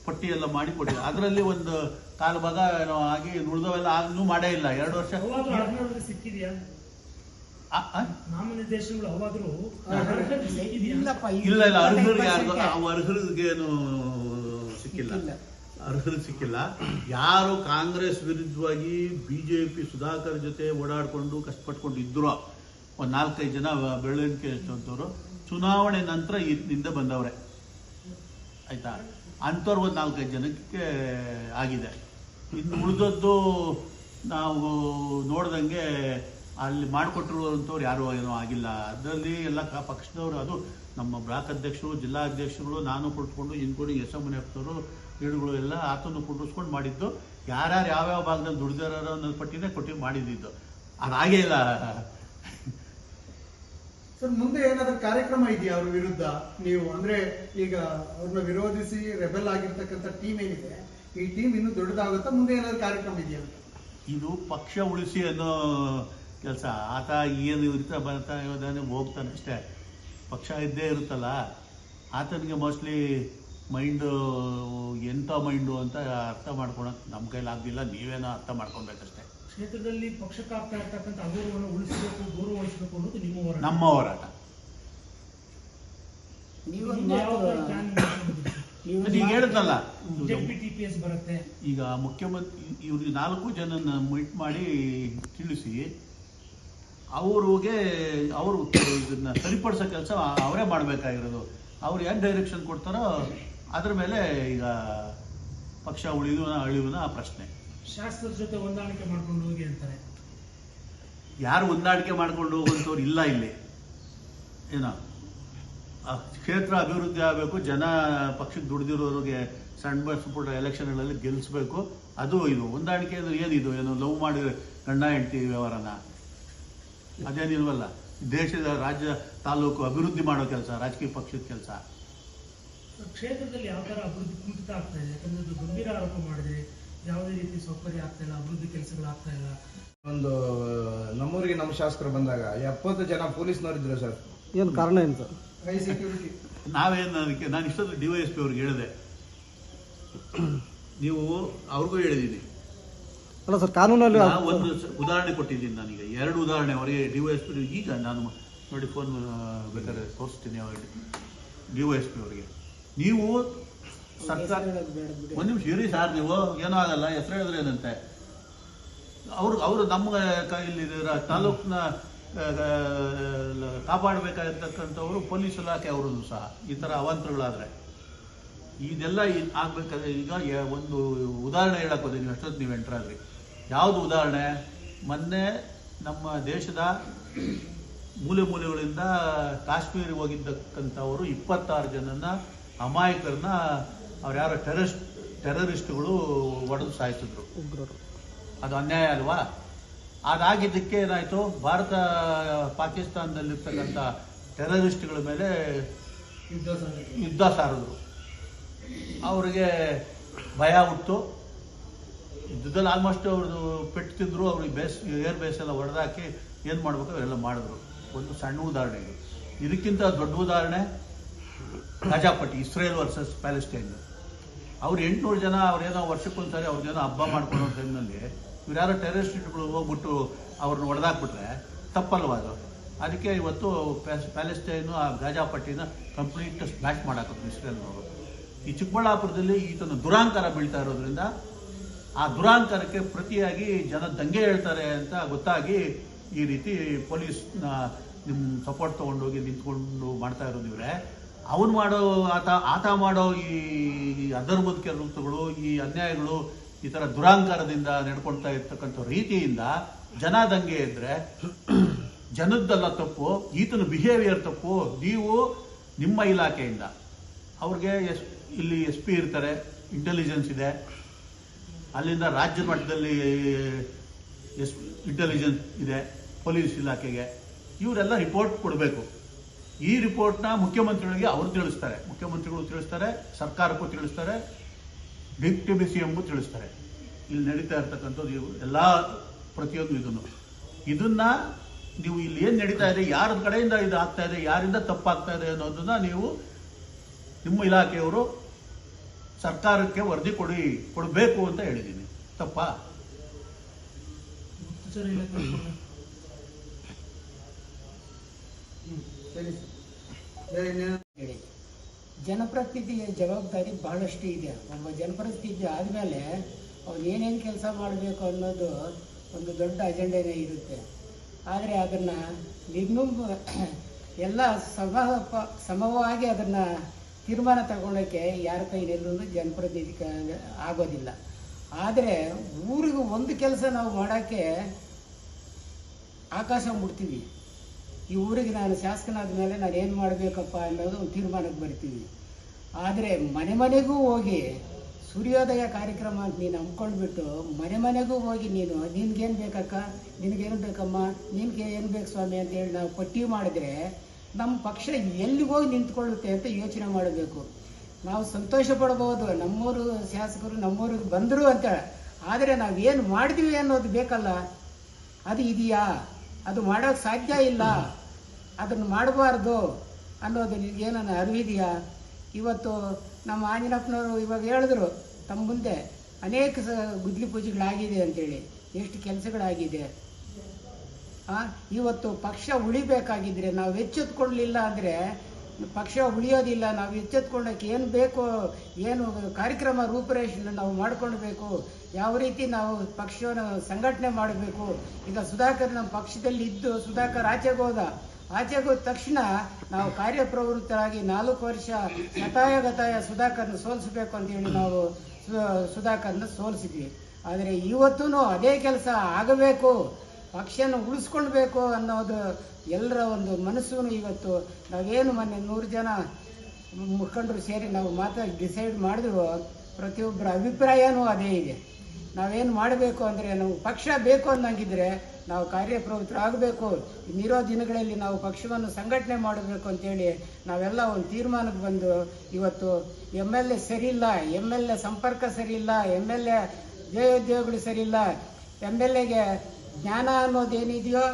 ಪಟ್ಟಿ ಎಲ್ಲ ಮಾಡಿ ಕೊಟ್ಟಿಲ್ಲ. ಅದರಲ್ಲಿ ಒಂದು ಕಾಲು ಭಾಗ ಏನೋ ಆಗಿ ಉಳಿದವೆಲ್ಲ ಇನ್ನೂ ಮಾಡೇ ಇಲ್ಲ. 2 ವರ್ಷ ಸಿಕ್ಕಿದೆಯಾ ನಾಮನಿರ್ದೇಶನಗಳು? ಅವಾದರೂ ಇಲ್ಲ ಅರ್ಹರಿಗೆ ಅರ್ಹರಿಗೇನು ಸಿಕ್ಕಿಲ್ಲ. ಯಾರು ಕಾಂಗ್ರೆಸ್ ವಿರುದ್ಧವಾಗಿ BJP ಸುಧಾಕರ್ ಜೊತೆ ಓಡಾಡ್ಕೊಂಡು ಕಷ್ಟಪಟ್ಕೊಂಡು ಇದ್ರು ಒಂದು 4-5 ಜನ ಬೆಳವಣಿಗೆ ಅಂತವ್ರು ಚುನಾವಣೆ ನಂತರ ಹಿಂದೆ ಬಂದವ್ರೆ, ಆಯ್ತಾ? ಅಂಥವ್ರು ಒಂದು 4-5 ಜನಕ್ಕೆ ಆಗಿದೆ. ಇನ್ನು ಉಳಿದದ್ದು ನಾವು ನೋಡ್ದಂಗೆ ಅಲ್ಲಿ ಮಾಡಿಕೊಟ್ಟಿರುವಂಥವ್ರು ಯಾರು ಏನೋ ಆಗಿಲ್ಲ. ಅದರಲ್ಲಿ ಎಲ್ಲ ಪಕ್ಷದವರು, ಅದು ನಮ್ಮ ಬ್ಲಾಕ್ ಅಧ್ಯಕ್ಷರು, ಜಿಲ್ಲಾ ಅಧ್ಯಕ್ಷರುಗಳು, ನಾನು ಕೊಟ್ಕೊಂಡು ಇನ್ಕೊಂಡು SMNFವರು ಲೀಡ್ಗಳು ಎಲ್ಲ ಆತನ್ನು ಕುಂಡಿಸ್ಕೊಂಡು ಮಾಡಿದ್ದು. ಯಾರ್ಯಾರು ಯಾವ್ಯಾವ ಭಾಗದಲ್ಲಿ ದುಡ್ದಿರೋ ಅನ್ನೋದು ಪಟ್ಟಿನೇ ಕೊಟ್ಟು ಮಾಡಿದ್ದು. ಅದಾಗೇ ಇಲ್ಲ. ಸರ್, ಮುಂದೆ ಏನಾದ್ರೂ ಕಾರ್ಯಕ್ರಮ ಇದೆಯಾ ಅವ್ರ ವಿರುದ್ಧ? ನೀವು ಅಂದ್ರೆ ಈಗ ಅವ್ರನ್ನ ವಿರೋಧಿಸಿ ರೆಬೆಲ್ ಆಗಿರ್ತಕ್ಕಂಥ ಟೀಮ್ ಏನಿದೆ, ಈ ಟೀಮ್ ಇನ್ನೂ ದೊಡ್ಡದಾಗುತ್ತಾ? ಮುಂದೆ ಏನಾದ್ರು ಕಾರ್ಯಕ್ರಮ ಇದೆಯಾ ಅಂತ? ಇದು ಪಕ್ಷ ಉಳಿಸಿ ಅನ್ನೋ ಕೆಲಸ. ಆತ ಏನು ಇರ್ತಾ ಬರ್ತಾ ಹೋಗ್ತಾನೆ ಅಷ್ಟೇ. ಪಕ್ಷ ಇದ್ದೇ ಇರುತ್ತಲ್ಲ, ಆತನಿಗೆ ಮೋಸ್ಟ್ಲಿ ಮೈಂಡು ಎಂಥ ಮೈಂಡು ಅಂತ ಅರ್ಥ ಮಾಡ್ಕೊಳಕ್ಕೆ ನಮ್ಮ ಕೈಲಿ ಆಗಲಿಲ್ಲ. ನೀವೇನೋ ಅರ್ಥ ಮಾಡ್ಕೊಬೇಕಷ್ಟೇ. ಕ್ಷೇತ್ರದಲ್ಲಿ ಪಕ್ಷಕ್ಕಾಗ್ತಾ ಇರ್ತಕ್ಕಂಥ ಅಗೌರವವನ್ನು ಉಳಿಸಬೇಕು, ಗೌರವಿಸಬೇಕು ಅನ್ನೋದು ನಿಮ್ಮ ಹೋರಾಟ. ನಮ್ಮ ಹೋರಾಟ. ಈಗ ಹೇಳಿದ್ನಲ್ಲ, TPS ಬರುತ್ತೆ. ಈಗ ಮುಖ್ಯಮಂತ್ರಿ ಇವ್ರಿಗೆ 4 ಜನನ ಮೀಟ್ ಮಾಡಿ ತಿಳಿಸಿ ಅವರು ಇದನ್ನ ಸರಿಪಡಿಸೋ ಕೆಲಸ ಅವರೇ ಮಾಡಬೇಕಾಗಿರೋದು. ಅವ್ರು ಏನು ಡೈರೆಕ್ಷನ್ ಕೊಡ್ತಾರೋ ಅದ್ರ ಮೇಲೆ ಈಗ ಪಕ್ಷ ಅಳಿಯುವನ ಪ್ರಶ್ನೆ. ಶಾಸಕರ ಜೊತೆ ಹೊಂದಾಣಿಕೆ ಮಾಡ್ಕೊಂಡು ಹೋಗಿ ಅಂತಾರೆ. ಯಾರು ಹೊಂದಾಣಿಕೆ ಮಾಡ್ಕೊಂಡು ಹೋಗುವಂಥವ್ರು ಇಲ್ಲ ಇಲ್ಲಿ. ಏನೋ ಕ್ಷೇತ್ರ ಅಭಿವೃದ್ಧಿ ಆಗಬೇಕು, ಜನ ಪಕ್ಷಕ್ಕೆ ದುಡ್ದಿರೋರಿಗೆ ಸಣ್ಣ ಪುಟ್ಟ ಎಲೆಕ್ಷನ್ಗಳಲ್ಲಿ ಗೆಲ್ಲಿಸ್ಬೇಕು. ಅದು ಇದು ಹೊಂದಾಣಿಕೆ ಅಂದ್ರೆ ಏನಿದು? ಏನು ಲವ್ ಮಾಡಿ ಗಂಡ ಹೆಂಡತಿ ವ್ಯವಹಾರನ? ಅದೇನಿಲ್ವಲ್ಲ. ದೇಶದ ರಾಜ್ಯ ತಾಲೂಕು ಅಭಿವೃದ್ಧಿ ಮಾಡೋ ಕೆಲಸ ರಾಜಕೀಯ ಪಕ್ಷದ ಕೆಲಸ. ಕ್ಷೇತ್ರದಲ್ಲಿ ಯಾವ ತರ ಅಭಿವೃದ್ಧಿ ಕುಂಠಿತ ಆಗ್ತಾ ಇದೆ? ಯಾಕಂದ್ರೆ ಇದು ಗಂಭೀರ ಆರೋಪ ಮಾಡಿದ್ರೆ ಯಾವುದೇ ರೀತಿ ಸೌಕರ್ಯ ಆಗ್ತಾ ಇಲ್ಲ, ಅಭಿವೃದ್ಧಿ ಕೆಲಸಗಳು ಆಗ್ತಾ ಇಲ್ಲ. ಒಂದು ನಮ್ಮೂರಿಗೆ ನಮ್ಮ ಶಾಸಕರು ಬಂದಾಗ 70 ಜನ ಪೊಲೀಸ್ನವರಿದ್ರು ಸರ್. ಏನು ಕಾರಣ ಏನು ಸರ್? High security. ಅದಕ್ಕೆ ನಾನು ಇಷ್ಟೊಂದು DYSP ಅವ್ರಿಗೆ ಹೇಳಿದೆ, ನೀವು ಅವ್ರಿಗೂ ಹೇಳಿದ್ದೀನಿ. ಅಲ್ಲ ಸರ್, ಕಾನೂನಲ್ಲಿ ಒಂದು ಉದಾಹರಣೆ ಕೊಟ್ಟಿದ್ದೀನಿ. ನಾನೀಗ 2 ಉದಾಹರಣೆ ಅವರಿಗೆ DYSP. ಈಗ ನಾನು ನೋಡಿ ಫೋನ್ ಬೇಕಾದ್ರೆ ತೋರಿಸ್ತೀನಿ ಅವರಿಗೆ, DYSP ಅವರಿಗೆ. ನೀವು ಸರ್ಕಾರ ಒಂದು ನಿಮಿಷ ಇರಿ ಸರ್, ನೀವು ಏನೋ ಆಗಲ್ಲ, ಹೆಸರು ಹೇಳಿದ್ರೆ ಏನಂತೆ. ಅವರು ನಮ್ಮ ಕೈಯಲ್ಲಿ ತಾಲೂಕಿನ ಕಾಪಾಡಬೇಕಾಗಿರ್ತಕ್ಕಂಥವ್ರು ಪೊಲೀಸ್ ಇಲಾಖೆ ಅವರು ಸಹ ಈ ಥರ ಅವಾಂತರಗಳಾದರೆ ಇದೆಲ್ಲ ಆಗ್ಬೇಕಾದ್ರೆ ಈಗ ಒಂದು ಉದಾಹರಣೆ ಹೇಳಕ್ಕೆ ಹೋದೆ. ನೀವು ಎಷ್ಟೊತ್ತು ನೀವು ಎಂಟ್ರಾದ್ರಿ. ಯಾವುದು ಉದಾಹರಣೆ? ಮೊನ್ನೆ ನಮ್ಮ ದೇಶದ ಮೂಲೆಗಳಿಂದ ಕಾಶ್ಮೀರಿಗೆ ಹೋಗಿದ್ದಕ್ಕಂಥವರು 26 ಜನನ ಅಮಾಯಕರನ್ನ ಅವ್ರು ಯಾರೋ ಟೆರರಿಸ್ಟ್ಗಳು ಹೊಡೆದು ಸಾಯಿಸಿದ್ರು. ಅದು ಅನ್ಯಾಯ ಅಲ್ವಾ? ಅದಾಗಿದ್ದಕ್ಕೆ ಏನಾಯಿತು, ಭಾರತ ಪಾಕಿಸ್ತಾನದಲ್ಲಿರ್ತಕ್ಕಂಥ ಟೆರರಿಸ್ಟ್ಗಳ ಮೇಲೆ ಯುದ್ಧ ಸಾರಿದ್ರು. ಅವ್ರಿಗೆ ಭಯ ಹುಟ್ಟು ಯುದ್ಧದಲ್ಲಿ ಆಲ್ಮೋಸ್ಟ್ ಅವ್ರದ್ದು ಪೆಟ್ಟು ತಿಂದರು. ಅವ್ರಿಗೆ ಏರ್ ಬೇಸ್ ಎಲ್ಲ ಹೊಡೆದಾಕಿ ಏನು ಮಾಡಬೇಕು ಅವರೆಲ್ಲ ಮಾಡಿದ್ರು. ಒಂದು ಸಣ್ಣ ಉದಾಹರಣೆ. ಇದಕ್ಕಿಂತ ದೊಡ್ಡ ಉದಾಹರಣೆ ಗಾಜಾಪಟ್ಟಿ, ಇಸ್ರೇಲ್ ವರ್ಸಸ್ ಪ್ಯಾಲೆಸ್ಟೈನ್. ಅವ್ರು 800 ಜನ ಅವ್ರೇನೋ ವರ್ಷಕ್ಕೊಂದ್ಸರಿ ಅವ್ರಿಗೇನೋ ಹಬ್ಬ ಮಾಡ್ಕೊಳ್ಳೋ ಟೈಮ್ನಲ್ಲಿ ಇವ್ರು ಯಾರೋ ಟೆರರಿಸ್ಟ್ಗಳು ಹೋಗ್ಬಿಟ್ಟು ಅವ್ರನ್ನ ಹೊಡೆದಾಕ್ಬಿಟ್ರೆ ತಪ್ಪಲ್ವಾ ಅದು? ಅದಕ್ಕೆ ಇವತ್ತು ಪ್ಯಾಲೆಸ್ಟೈನು ಆ ಗಾಜಾಪಟ್ಟಿನ ಕಂಪ್ಲೀಟ್ ಸ್ಮ್ಯಾಶ್ ಮಾಡಾಕಿದ್ರು ಇಸ್ರೇಲ್ನವರು. ಈ ಚಿಕ್ಕಬಳ್ಳಾಪುರದಲ್ಲಿ ಈತನ ದುರಾಂಕಾರ ಬೀಳ್ತಾ ಇರೋದ್ರಿಂದ ಆ ದುರಾಂಕಾರಕ್ಕೆ ಪ್ರತಿಯಾಗಿ ಜನ ದಂಗೆ ಹೇಳ್ತಾರೆ ಅಂತ ಗೊತ್ತಾಗಿ ಈ ರೀತಿ ಪೊಲೀಸ್ನ ನಿಮ್ಮ ಸಪೋರ್ಟ್ ತೊಗೊಂಡೋಗಿ ನಿಂತ್ಕೊಂಡು ಮಾಡ್ತಾ ಇರೋದಿವ್ರೆ ಅವನು ಮಾಡೋ ಆತ ಮಾಡೋ ಈ ಅಧರ್ಮದ ಕೆಲಸಗಳು, ಈ ಅನ್ಯಾಯಗಳು, ಈ ಥರ ದುರಾಂಕಾರದಿಂದ ನಡ್ಕೊಳ್ತಾ ಇರ್ತಕ್ಕಂಥ ರೀತಿಯಿಂದ ಜನ ದಂಗೆ ಇದ್ರೆ ಜನದ್ದಲ್ಲ ತಪ್ಪು, ಈತನ ಬಿಹೇವಿಯರ್ ತಪ್ಪು. ನೀವು ನಿಮ್ಮ ಇಲಾಖೆಯಿಂದ ಅವ್ರಿಗೆ ಇಲ್ಲಿ SP ಇರ್ತಾರೆ, ಇಂಟೆಲಿಜೆನ್ಸ್ ಇದೆ, ಅಲ್ಲಿಂದ ರಾಜ್ಯ ಮಟ್ಟದಲ್ಲಿ ಇಂಟೆಲಿಜೆನ್ಸ್ ಇದೆ, ಪೊಲೀಸ್ ಇಲಾಖೆಗೆ ಇವರೆಲ್ಲ ರಿಪೋರ್ಟ್ ಕೊಡಬೇಕು. ಈ ರಿಪೋರ್ಟ್ನ ಮುಖ್ಯಮಂತ್ರಿಗಳಿಗೆ ಅವರು ತಿಳಿಸ್ತಾರೆ, ಮುಖ್ಯಮಂತ್ರಿಗಳು ತಿಳಿಸ್ತಾರೆ, ಸರ್ಕಾರಕ್ಕೂ ತಿಳಿಸ್ತಾರೆ, ಡೆಪ್ಯೂಟಿ CMಗೂ ತಿಳಿಸ್ತಾರೆ. ಇಲ್ಲಿ ನಡೀತಾ ಇರ್ತಕ್ಕಂಥದ್ದು ಎಲ್ಲ ಪ್ರತಿಯೊಂದು ಇದನ್ನ ನೀವು ಇಲ್ಲಿ ಏನು ನಡೀತಾ ಇದೆ, ಯಾರ ಕಡೆಯಿಂದ ಇದು ಆಗ್ತಾ ಇದೆ, ಯಾರಿಂದ ತಪ್ಪಾಗ್ತಾ ಇದೆ ಅನ್ನೋದನ್ನ ನೀವು ನಿಮ್ಮ ಇಲಾಖೆಯವರು ಸರ್ಕಾರಕ್ಕೆ ವರದಿ ಕೊಡಬೇಕು ಅಂತ ಹೇಳಿದ್ದೀನಿ. ತಪ್ಪಾ? ಗುಪ್ತಚರ ಇಲಾಖೆ ಸರಿ ಸರ್. ಜನಪ್ರತಿನಿಧಿಯ ಜವಾಬ್ದಾರಿ ಬಹಳಷ್ಟು ಇದೆ. ಒಬ್ಬ ಜನಪ್ರತಿನಿಧಿ ಆದಮೇಲೆ ಅವ್ರು ಏನೇನು ಕೆಲಸ ಮಾಡಬೇಕು ಅನ್ನೋದು ಒಂದು ದೊಡ್ಡ ಅಜೆಂಡನೇ ಇರುತ್ತೆ. ಆದರೆ ಅದನ್ನು ಎಲ್ಲ ಸಮವಾಗಿ ಅದನ್ನು ತೀರ್ಮಾನ ತಗೊಳ್ಳೋಕ್ಕೆ ಯಾರ ಕೈಯಲ್ಲೂ ಜನಪ್ರತಿನಿಧಿ ಆಗೋದಿಲ್ಲ. ಆದರೆ ಊರಿಗೆ ಒಂದು ಕೆಲಸ ನಾವು ಮಾಡೋಕ್ಕೆ ಆಕಾಶ ಮುಟ್ತೀವಿ. ಈ ಊರಿಗೆ ನಾನು ಶಾಸಕನಾದ ಮೇಲೆ ನಾನು ಏನು ಮಾಡಬೇಕಪ್ಪ ಅನ್ನೋದು ಒಂದು ತೀರ್ಮಾನಕ್ಕೆ ಬರ್ತೀವಿ. ಆದರೆ ಮನೆ ಮನೆಗೂ ಹೋಗಿ ಸೂರ್ಯೋದಯ ಕಾರ್ಯಕ್ರಮ ಅಂತ ನೀನು ಹಮ್ಮಿಕೊಂಡ್ಬಿಟ್ಟು ಮನೆಗೂ ಹೋಗಿ ನಿನ್ಗೇನು ಬೇಕಕ್ಕ, ನಿನಗೇನು ಬೇಕಮ್ಮ, ನಿನಗೆ ಏನು ಬೇಕು ಸ್ವಾಮಿ ಅಂತೇಳಿ ನಾವು ಪಟ್ಟಿ ಮಾಡಿದ್ರೆ ನಮ್ಮ ಪಕ್ಷ ಎಲ್ಲಿಗೆ ಹೋಗಿ ನಿಂತ್ಕೊಳ್ಳುತ್ತೆ ಅಂತ ಯೋಚನೆ ಮಾಡಬೇಕು. ನಾವು ಸಂತೋಷ ಪಡ್ಬೋದು, ನಮ್ಮೂರು ಶಾಸಕರು ನಮ್ಮೂರಿಗೆ ಬಂದರು ಅಂತ. ಆದರೆ ನಾವೇನು ಮಾಡಿದ್ವಿ ಅನ್ನೋದು ಬೇಕಲ್ಲ, ಅದು ಇದೆಯಾ, ಅದು ಮಾಡೋಕ್ಕೆ ಸಾಧ್ಯ ಇಲ್ಲ, ಅದನ್ನು ಮಾಡಬಾರ್ದು ಅನ್ನೋದು ಏನನ್ನ ಅರಿವಿದೆಯಾ? ಇವತ್ತು ನಮ್ಮ ಆಂಜನಪ್ಪನವರು ಇವಾಗ ಹೇಳಿದ್ರು ತಮ್ಮ ಮುಂದೆ ಅನೇಕ ಗುದ್ಲಿ ಪೂಜೆಗಳಾಗಿದೆ ಅಂತೇಳಿ. ಎಷ್ಟು ಕೆಲಸಗಳಾಗಿದೆ. ಇವತ್ತು ಪಕ್ಷ ಉಳಿಬೇಕಾಗಿದ್ರೆ ನಾವು ಎಚ್ಚೆತ್ಕೊಳ್ಳಲಿಲ್ಲ ಅಂದರೆ ಪಕ್ಷ ಉಳಿಯೋದಿಲ್ಲ. ನಾವು ಎಚ್ಚೆತ್ಕೊಳ್ಳೋಕ್ಕೆ ಏನು ಬೇಕು, ಏನು ಕಾರ್ಯಕ್ರಮ ರೂಪುರೇಷೆಯನ್ನು ನಾವು ಮಾಡ್ಕೊಳ್ಬೇಕು, ಯಾವ ರೀತಿ ನಾವು ಪಕ್ಷವನ್ನು ಸಂಘಟನೆ ಮಾಡಬೇಕು. ಈಗ ಸುಧಾಕರ್ ನಮ್ಮ ಪಕ್ಷದಲ್ಲಿ ಇದ್ದು ಸುಧಾಕರ್ ಆಚೆಗೆ ಹೋದ ತಕ್ಷಣ ನಾವು ಕಾರ್ಯಪ್ರವೃತ್ತರಾಗಿ 4 ವರ್ಷ ಗತಾಯ ಸುಧಾಕರ್ನ ಸೋಲಿಸಬೇಕು ಅಂತೇಳಿ ನಾವು ಸುಧಾಕರ್ನ ಸೋಲಿಸಿದ್ವಿ. ಆದರೆ ಇವತ್ತೂ ಅದೇ ಕೆಲಸ ಆಗಬೇಕು, ಪಕ್ಷನ ಉಳಿಸ್ಕೊಳ್ಬೇಕು ಅನ್ನೋದು ಎಲ್ಲರ ಒಂದು ಮನಸ್ಸು. ಇವತ್ತು ನಾವೇನು ಮೊನ್ನೆ 100 ಜನ ಮುಖಂಡರು ಸೇರಿ ನಾವು ಡಿಸೈಡ್ ಮಾಡಿದ್ರು, ಪ್ರತಿಯೊಬ್ಬರ ಅಭಿಪ್ರಾಯನೂ ಅದೇ ಇದೆ. ನಾವೇನು ಮಾಡಬೇಕು ಅಂದರೆ ನಾವು ಪಕ್ಷ ಬೇಕು ಅನ್ನಂಗಿದ್ರೆ ನಾವು ಕಾರ್ಯಪ್ರವೃತ್ತರಾಗಬೇಕು. ಇನ್ನಿರೋ ದಿನಗಳಲ್ಲಿ ನಾವು ಪಕ್ಷವನ್ನು ಸಂಘಟನೆ ಮಾಡಬೇಕು ಅಂತೇಳಿ ನಾವೆಲ್ಲ ಒಂದು ತೀರ್ಮಾನಕ್ಕೆ ಬಂದು ಇವತ್ತು MLA ಸರಿ ಇಲ್ಲ, MLA ಸಂಪರ್ಕ ಸರಿ ಇಲ್ಲ, MLA ಜಯೋದ್ಯೋಗಿಗಳು ಸರಿ ಇಲ್ಲ, MLAಗೆ ಜ್ಞಾನ ಅನ್ನೋದೇನಿದೆಯೋ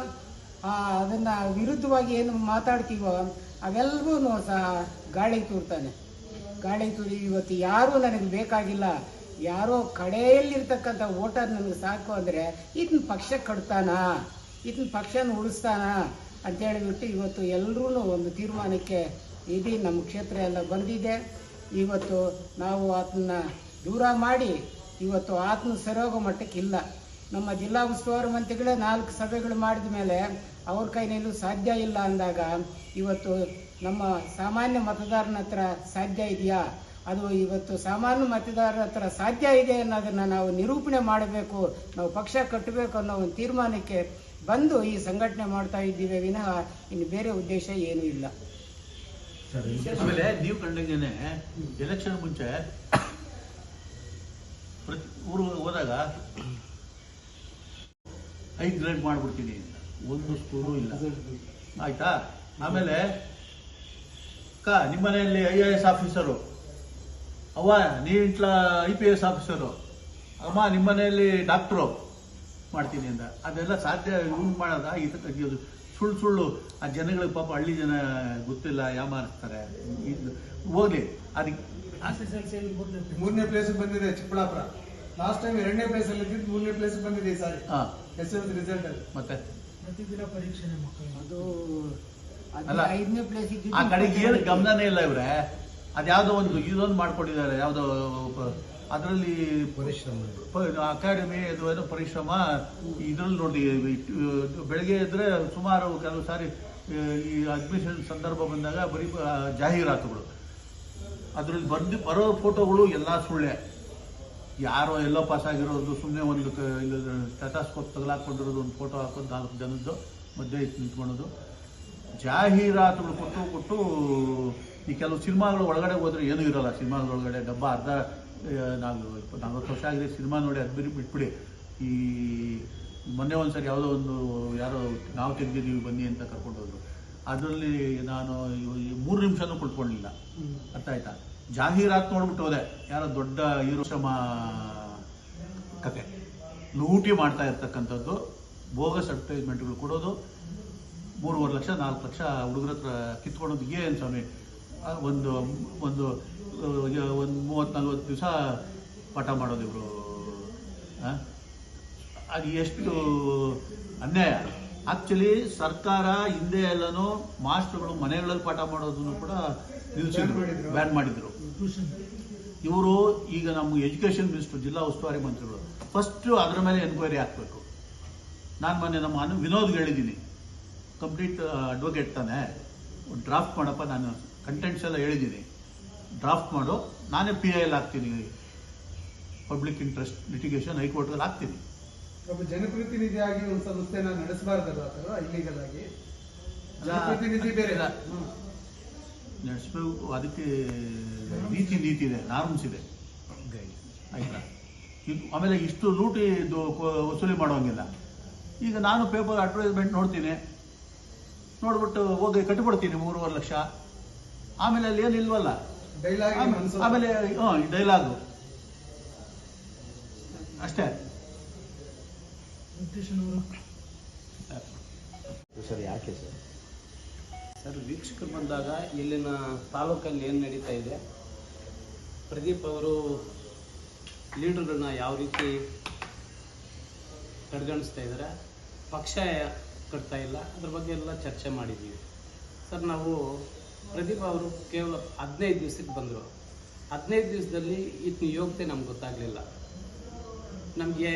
ಅದನ್ನು ವಿರುದ್ಧವಾಗಿ ಏನು ಮಾತಾಡ್ತೀವೋ ಅವೆಲ್ಲವೂ ಸಹ ಗಾಳಿ ತೂರ್ತಾನೆ. ಗಾಳಿ ತೂರಿ ಇವತ್ತು ಯಾರೂ ನನಗೆ ಬೇಕಾಗಿಲ್ಲ, ಯಾರೋ ಕಡೆಯಲ್ಲಿರ್ತಕ್ಕಂಥ ವೋಟರ್ ನನಗೆ ಸಾಕು ಅಂದರೆ ಇದನ್ನ ಪಕ್ಷ ಕಟ್ತಾನ, ಇದನ್ನ ಪಕ್ಷನ ಉಳಿಸ್ತಾನ ಅಂತೇಳಿಬಿಟ್ಟು ಇವತ್ತು ಎಲ್ಲರೂ ಒಂದು ತೀರ್ಮಾನಕ್ಕೆ ಇಡೀ ನಮ್ಮ ಕ್ಷೇತ್ರ ಎಲ್ಲ ಬಂದಿದೆ. ಇವತ್ತು ನಾವು ಆತನ ದೂರ ಮಾಡಿ ಇವತ್ತು ಆತನ ಸರೋಗೋ ಮಟ್ಟಕ್ಕಿಲ್ಲ. ನಮ್ಮ ಜಿಲ್ಲಾ ಉಸ್ತುವಾರಿ ಮಂತ್ರಿಗಳೇ 4 ಸಭೆಗಳು ಮಾಡಿದ ಮೇಲೆ ಅವ್ರ ಕೈನಲ್ಲೂ ಸಾಧ್ಯ ಇಲ್ಲ ಅಂದಾಗ ಇವತ್ತು ನಮ್ಮ ಸಾಮಾನ್ಯ ಮತದಾರನ ಹತ್ರ ಸಾಧ್ಯ ಇದೆಯಾ? ಅದು ಇವತ್ತು ಸಾಮಾನ್ಯ ಮತದಾರರ ಹತ್ರ ಸಾಧ್ಯ ಇದೆ ಅನ್ನೋದನ್ನು ನಾವು ನಿರೂಪಣೆ ಮಾಡಬೇಕು, ನಾವು ಪಕ್ಷ ಕಟ್ಟಬೇಕು ಅನ್ನೋ ಒಂದು ತೀರ್ಮಾನಕ್ಕೆ ಬಂದು ಈ ಸಂಘಟನೆ ಮಾಡ್ತಾ ಇದ್ದೀವಿ ವಿನಃ ಇನ್ನು ಬೇರೆ ಉದ್ದೇಶ ಏನೂ ಇಲ್ಲ. ಆಮೇಲೆ ನೀವು ಕಂಡಂಗೆನೆ ಎಲೆಕ್ಷನ್ ಮುಂಚೆ ಊರಿಗೆ ಹೋದಾಗ 5 ಗ್ರೇಡ್ ಮಾಡ್ಬಿಡ್ತೀನಿ, ಒಂದು ಸ್ಕೂಲು ಇಲ್ಲ, ಆಯ್ತಾ? ಆಮೇಲೆ ನಿಮ್ಮ ಮನೆಯಲ್ಲಿ IAS ಆಫೀಸರು, ಅವ್ವ ನೀಟ್ಲ IPS ಆಫೀಸರು, ಅಮ್ಮ ನಿಮ್ಮ ಮನೆಯಲ್ಲಿ ಡಾಕ್ಟ್ರು ಮಾಡ್ತೀನಿ ಅಂತ. ಅದೆಲ್ಲ ಸಾಧ್ಯ ಇವ್ನು ಮಾಡೋದ? ಇದು ಸುಳ್ಳು ಆ ಜನಗಳಿಗೆ ಪಾಪ ಹಳ್ಳಿ ಜನ ಗೊತ್ತಿಲ್ಲ, ಯಾಮಾರಿಸ್ತಾರೆ. ಹೋಗ್ಲಿ, ಅದಕ್ಕೆ ಮೂರನೇ ಪ್ಲೇಸ್ ಬಂದಿದೆ ಚಿಕ್ಕಬಳ್ಳಾಪುರ. ಲಾಸ್ಟ್ ಟೈಮ್ 2ನೇ ಪ್ಲೇಸ್ ಅಲ್ಲಿ ಇದ್ದಿದ್ದು 3ನೇ ಪ್ಲೇಸ್ ಬಂದಿದೆ ಈ ಸಾರಿ SSLC ರಿಸಲ್ಟ್ ಅಲ್ಲಿ. ಮತ್ತೆ ಪ್ರತಿದಿನ ಪರೀಕ್ಷೆ ಮಕ್ಕಳು ಅದು ಅಲ್ಲ, 5ನೇ ಪ್ಲೇಸ್ ಆ ಕಡೆಗೆ ಏನು ಗಮನನೇ ಇಲ್ಲ ಇವ್ರೆ. ಅದ್ಯಾವುದೋ ಒಂದು ಇದೊಂದು ಮಾಡ್ಕೊಂಡಿದ್ದಾರೆ, ಯಾವುದೋ ಅದರಲ್ಲಿ ಪರಿಶ್ರಮ ಅಕಾಡೆಮಿ ಅದು ಏನೋ ಪರಿಶ್ರಮ ಇದರಲ್ಲಿ ನೋಡಿ, ಬೆಳಗ್ಗೆ ಇದ್ರೆ ಸುಮಾರು ಕೆಲವು ಸಾರಿ ಈ ಅಡ್ಮಿಷನ್ ಸಂದರ್ಭ ಬಂದಾಗ ಬರೀ ಜಾಹೀರಾತುಗಳು, ಅದರಲ್ಲಿ ಬರೋ ಫೋಟೋಗಳು ಎಲ್ಲ ಸುಳ್ಳೆ. ಯಾರೋ ಎಲ್ಲೋ ಪಾಸ್ ಆಗಿರೋದು, ಸುಮ್ಮನೆ ಒಂದು ಸ್ಟೆಥೋಸ್ಕೋಪ್ ತಗಲಾಕೊಂಡಿರೋದು, ಒಂದು ಫೋಟೋ ಹಾಕೋದು 4 ಜನದ್ದು ಮಧ್ಯೆ ನಿಂತ್ಕೊಳ್ಳೋದು, ಜಾಹೀರಾತುಗಳು ಕೊಟ್ಟು ಈ ಕೆಲವು ಸಿನಿಮಾಗಳು ಒಳಗಡೆ ಹೋದ್ರೆ ಏನೂ ಇರೋಲ್ಲ. ಸಿನಿಮಾಗಳ ಒಳಗಡೆ ಡಬ್ಬ ಅರ್ಧ 40 ವರ್ಷ ಆಗಿದೆ ಸಿನಿಮಾ ನೋಡಿ, ಅದು ಬಿಟ್ಬಿಡಿ. ಈ ಮೊನ್ನೆ ಒಂದ್ಸರಿ ಯಾವುದೋ ಒಂದು ಯಾರೋ ನಾವು ತೆಗೆದಿದ್ದೀವಿ ಬನ್ನಿ ಅಂತ ಕರ್ಕೊಂಡು ಹೋದ್ರು, ಅದರಲ್ಲಿ ನಾನು 3 ನಿಮಿಷನೂ ಕುಳ್ಕೊಳ್ಳಿಲ್ಲ. ಅರ್ಥ ಆಯ್ತಾ? ಜಾಹೀರಾತು ನೋಡ್ಬಿಟ್ಟು ಹೋದೆ, ಯಾರೋ ದೊಡ್ಡ ಹೀರೋಶ್ರಮ ಕತೆ, ಲೂಟಿ ಮಾಡ್ತಾ ಇರ್ತಕ್ಕಂಥದ್ದು, ಬೋಗಸ್ ಅಡ್ವರ್ಟೈಸ್ಮೆಂಟ್ಗಳು ಕೊಡೋದು, 3.5 ಲಕ್ಷ 4 ಲಕ್ಷ ಹುಡುಗರ ಹತ್ರ ಕಿತ್ಕೊಳ್ಳೋದು. ಏನು ಸ್ವಾಮಿ, ಒಂದು 30-40 ದಿವಸ ಪಾಠ ಮಾಡೋದು ಇವರು. ಅದು ಎಷ್ಟು ಅನ್ಯಾಯ. ಆಕ್ಚುಲಿ ಸರ್ಕಾರ ಹಿಂದೆ ಎಲ್ಲನೂ ಮಾಸ್ಟರ್ಗಳು ಮನೆಗಳಲ್ಲಿ ಪಾಠ ಮಾಡೋದನ್ನು ಕೂಡ ನಿಲ್ಲಿಸಿದ್ರು, ಬ್ಯಾನ್ ಮಾಡಿದ್ರು. ಇವರು ಈಗ ನಮ್ಮ ಎಜುಕೇಷನ್ ಮಿನಿಸ್ಟರ್, ಜಿಲ್ಲಾ ಉಸ್ತುವಾರಿ ಮಂತ್ರಿಗಳು, ಫಸ್ಟ್ ಅದರ ಮೇಲೆ ಎನ್ಕ್ವೈರಿ ಹಾಕಬೇಕು. ನಾನು ಮೊನ್ನೆ ನಮ್ಮ ವಿನೋದ್ಗೆ ಹೇಳಿದ್ದೀನಿ, ಕಂಪ್ಲೀಟ್ ಅಡ್ವೊಕೇಟ್ ತಾನೆ, ಡ್ರಾಫ್ಟ್ ಮಾಡಪ್ಪ, ನಾನು ಕಂಟೆಂಟ್ಸ್ ಎಲ್ಲ ಹೇಳಿದ್ದೀನಿ, ಡ್ರಾಫ್ಟ್ ಮಾಡು, ನಾನೇ PIL ಹಾಕ್ತೀನಿ, ಪಬ್ಲಿಕ್ ಇಂಟ್ರೆಸ್ಟ್ ಲಿಟಿಗೇಷನ್ ಹೈಕೋರ್ಟ್ನಲ್ಲಿ ಹಾಕ್ತೀನಿ. ಒಬ್ಬ ಜನಪ್ರತಿನಿಧಿಯಾಗಿ ಒಂದು ಸಂಸ್ಥೆನ ನಡೆಸಬಾರ್ದಲ್ಲ ಆ ಥರ ಇಲ್ಲಿಗಲ್ ಆಗಿ? ಜನಪ್ರತಿನಿಧಿ ಬೇರೆ ನಡೆಸಬೇಕು, ಅದಕ್ಕೆ ನೀತಿ ಇದೆ, ನಾರ್ಮ್ಸ್ ಇದೆ, ಆಯ್ತಾ? ಆಮೇಲೆ ಇಷ್ಟು ಲೂಟಿ ವಸೂಲಿ ಮಾಡೋಂಗಿಲ್ಲ. ಈಗ ನಾನು ಪೇಪರ್ ಅಡ್ವರ್ಟೈಸ್ಮೆಂಟ್ ನೋಡ್ತೀನಿ, ನೋಡ್ಬಿಟ್ಟು ಹೋಗಿ ಕಟ್ಟಿಬಿಡ್ತೀನಿ 3.5 ಲಕ್ಷ. ಆಮೇಲೆ ಅಲ್ಲಿ ಏನಿಲ್ವಲ್ಲ, ಆಮೇಲೆ ಡೈಲಾಗು ಅಷ್ಟೇ. ಸರ್ ಯಾಕೆ ಸರ್ ವೀಕ್ಷಕರು ಬಂದಾಗ ಇಲ್ಲಿನ ತಾಲೂಕಲ್ಲಿ ಏನು ನಡೀತಾ ಇದೆ, ಪ್ರದೀಪ್ ಅವರು ಲೀಡರ್ಗಳನ್ನ ಯಾವ ರೀತಿ ಕಡೆಗಣಿಸ್ತಾ ಇದ್ದಾರೆ, ಪಕ್ಷ ಕಟ್ತಾ ಇಲ್ಲ, ಅದ್ರ ಬಗ್ಗೆ ಎಲ್ಲ ಚರ್ಚೆ ಮಾಡಿದ್ದೀವಿ ಸರ್. ನಾವು ಪ್ರದೀಪ್ ಅವರು ಕೇವಲ 15 ದಿವಸಕ್ಕೆ ಬಂದರು. 15 ದಿವಸದಲ್ಲಿ ಈತನ ಯೋಗ್ಯತೆ ನಮ್ಗೆ ಗೊತ್ತಾಗಲಿಲ್ಲ. ನಮಗೆ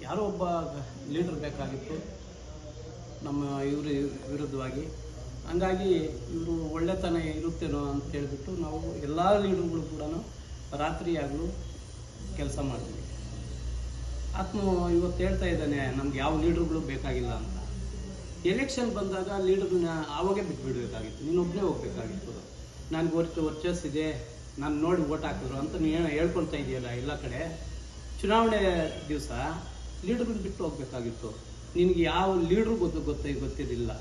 ಯಾರೋ ಒಬ್ಬ ಲೀಡರ್ ಬೇಕಾಗಿತ್ತು ನಮ್ಮ ಇವ್ರ ವಿರುದ್ಧವಾಗಿ. ಹಂಗಾಗಿ ಇವರು ಒಳ್ಳೆತನ ಇರುತ್ತೇನೋ ಅಂತ ಹೇಳಿಬಿಟ್ಟು ನಾವು ಎಲ್ಲ ಲೀಡರ್ಗಳು ಕೂಡ ರಾತ್ರಿ ಆಗಲೂ ಕೆಲಸ ಮಾಡ್ತೀವಿ. ಆತನು ಇವತ್ತು ಹೇಳ್ತಾ ಇದ್ದಾನೆ ನಮ್ಗೆ ಯಾವ ಲೀಡರ್ಗಳು ಬೇಕಾಗಿಲ್ಲ ಅಂತ. ಎಲೆಕ್ಷನ್ ಬಂದಾಗ ಲೀಡರ್ನ ಆವಾಗೇ ಬಿಟ್ಬಿಡ್ಬೇಕಾಗಿತ್ತು, ನೀನೊಬ್ಬನೇ ಹೋಗ್ಬೇಕಾಗಿತ್ತು. ನನಗೆ ವರ್ಚಸ್ಸಿದೆ, ನಾನು ನೋಡಿ ಓಟ್ ಹಾಕಿದ್ರು ಅಂತ ನೀನು ಹೇಳ್ಕೊಳ್ತಾ ಇದೆಯಲ್ಲ ಎಲ್ಲ ಕಡೆ. ಚುನಾವಣೆ ದಿವಸ ಲೀಡರ್ಗಳನ್ನ ಬಿಟ್ಟು ಹೋಗ್ಬೇಕಾಗಿತ್ತು. ನಿನಗೆ ಯಾವ ಲೀಡ್ರು ಗೊತ್ತಿರಲಿಲ್ಲ.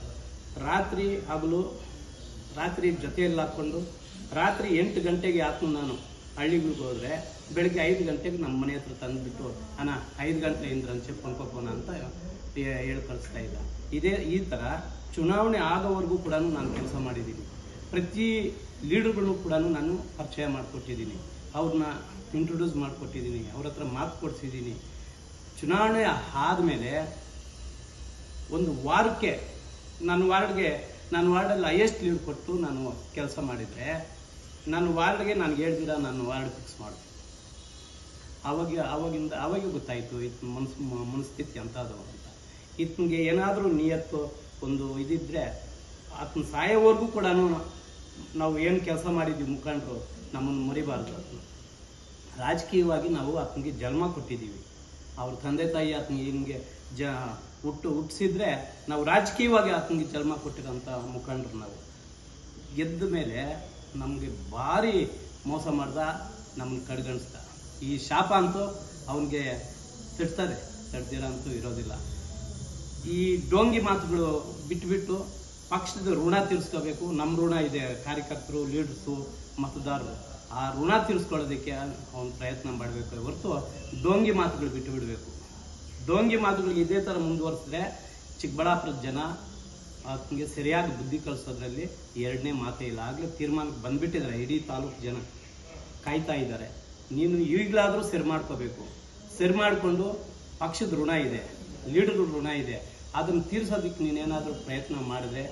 ರಾತ್ರಿ ಹಗಲು ಜೊತೆಯಲ್ಲಿ ಹಾಕ್ಕೊಂಡು ರಾತ್ರಿ 8 ಗಂಟೆಗೆ ಆತ್ಮ ನಾನು ಹಳ್ಳಿಗಳಿಗೆ ಹೋದರೆ ಬೆಳಗ್ಗೆ 5 ಗಂಟೆಗೆ ನಮ್ಮ ಮನೆ ಹತ್ರ ತಂದುಬಿಟ್ಟು ಅಣ್ಣ 5 ಗಂಟೆಯಿಂದ ರಂಚೆ ಕೊಂಡ್ಕೊಬೋಣ ಅಂತ ಹೇಳಿ ಕಳಿಸ್ತಾ ಇದ್ದ. ಈ ಥರ ಚುನಾವಣೆ ಆಗೋವರೆಗೂ ಕೂಡ ನಾನು ಕೆಲಸ ಮಾಡಿದ್ದೀನಿ. ಪ್ರತಿ ಲೀಡರ್ಗಳನ್ನು ಕೂಡ ನಾನು ಪರಿಚಯ ಮಾಡಿಕೊಟ್ಟಿದ್ದೀನಿ, ಅವ್ರನ್ನ ಇಂಟ್ರೊಡ್ಯೂಸ್ ಮಾಡಿಕೊಟ್ಟಿದ್ದೀನಿ, ಅವ್ರ ಹತ್ರ ಮಾತು ಕೊಡಿಸಿದ್ದೀನಿ. ಚುನಾವಣೆ ಆದಮೇಲೆ ಒಂದು ವಾರಕ್ಕೆ ನನ್ನ ವಾರ್ಡಲ್ಲಿ ಹೈಯೆಸ್ಟ್ ಲೀಡ್ ಕೊಟ್ಟು ನಾನು ಕೆಲಸ ಮಾಡಿದರೆ ನನ್ನ ವಾರ್ಡ್ಗೆ ನನಗೆ ಹೇಳ್ದಿರ ನಾನು ವಾರ್ಡ್ ಫಿಕ್ಸ್ ಮಾಡಿದೆ. ಆವಾಗ ಗೊತ್ತಾಯಿತು ಇತ್ತು ಮನಸ್ಥಿತಿ ಅಂತದವ ಅಂತ. ಇತ್ನಿಗೆ ಏನಾದರೂ ನಿಯತ್ತು ಒಂದು ಇದಿದ್ರೆ ಆತನ ಸಾಯೋವರೆಗೂ ಕೂಡ ನಾವು ಏನು ಕೆಲಸ ಮಾಡಿದ್ವಿ ಮುಖಂಡರು ನಮ್ಮನ್ನು ಮರಿಬಾರ್ದು. ಅದನ್ನು ರಾಜಕೀಯವಾಗಿ ನಾವು ಆತನಿಗೆ ಜನ್ಮ ಕೊಟ್ಟಿದ್ದೀವಿ. ಅವ್ರ ತಂದೆ ತಾಯಿ ಆತನಿಗೆ ಹಿಂಗೆ ಹುಟ್ಟಿಸಿದ್ರೆ ನಾವು ರಾಜಕೀಯವಾಗಿ ಆತನಿಗೆ ಜನ್ಮ ಕೊಟ್ಟಿರೋಂಥ ಮುಖಂಡರು ನಾವು. ಗೆದ್ದ ಮೇಲೆ ನಮಗೆ ಭಾರಿ ಮೋಸ ಮಾಡ್ದ, ನಮ್ಮನ್ನು ಕಡೆಗಣಿಸ್ದ. ಈ ಶಾಪ ಅಂತೂ ಅವನಿಗೆ ತಿಡ್ತದೆ, ತಡ್ದಿರೋ ಅಂತೂ ಇರೋದಿಲ್ಲ. ಈ ಡೋಂಗಿ ಮಾತುಗಳು ಬಿಟ್ಟು ಪಕ್ಷದ ಋಣ ತೀರಿಸ್ಕೋಬೇಕು. ನಮ್ಮ ಋಣ ಇದೆ, ಕಾರ್ಯಕರ್ತರು, ಲೀಡರ್ಸು, ಮತದಾರರು. ಆ ಋಣ ತೀರಿಸ್ಕೊಳ್ಳೋದಕ್ಕೆ ಅವನು ಪ್ರಯತ್ನ ಮಾಡಬೇಕು ಹೊರತು ಡೋಂಗಿ ಮಾತುಗಳು ಬಿಡಬೇಕು. ಡೋಂಗಿ ಮಾತುಗಳಿಗೆ ಇದೇ ಥರ ಮುಂದುವರೆಸಿದ್ರೆ ಚಿಕ್ಕಬಳ್ಳಾಪುರದ ಜನ ಆತನಿಗೆ ಸರಿಯಾಗಿ ಬುದ್ಧಿ ಕಲಿಸೋದ್ರಲ್ಲಿ ಎರಡನೇ ಮಾತೇ ಇಲ್ಲ. ಆಗಲೇ ತೀರ್ಮಾನಕ್ಕೆ ಬಂದ್ಬಿಟ್ಟಿದ್ದಾರೆ. ಇಡೀ ತಾಲೂಕು ಜನ ಕಾಯ್ತಾ ಇದ್ದಾರೆ. ನೀನು ಈಗಲಾದರೂ ಸರಿ ಮಾಡ್ಕೋಬೇಕು. ಸರಿ ಮಾಡಿಕೊಂಡು ಪಕ್ಷದ ಋಣ ಇದೆ, ಲೀಡರ್ ಋಣ ಇದೆ, ಅದನ್ನು ತೀರಿಸೋದಕ್ಕೆ ನೀನೇನಾದರೂ ಪ್ರಯತ್ನ ಮಾಡಿದ್ರೆ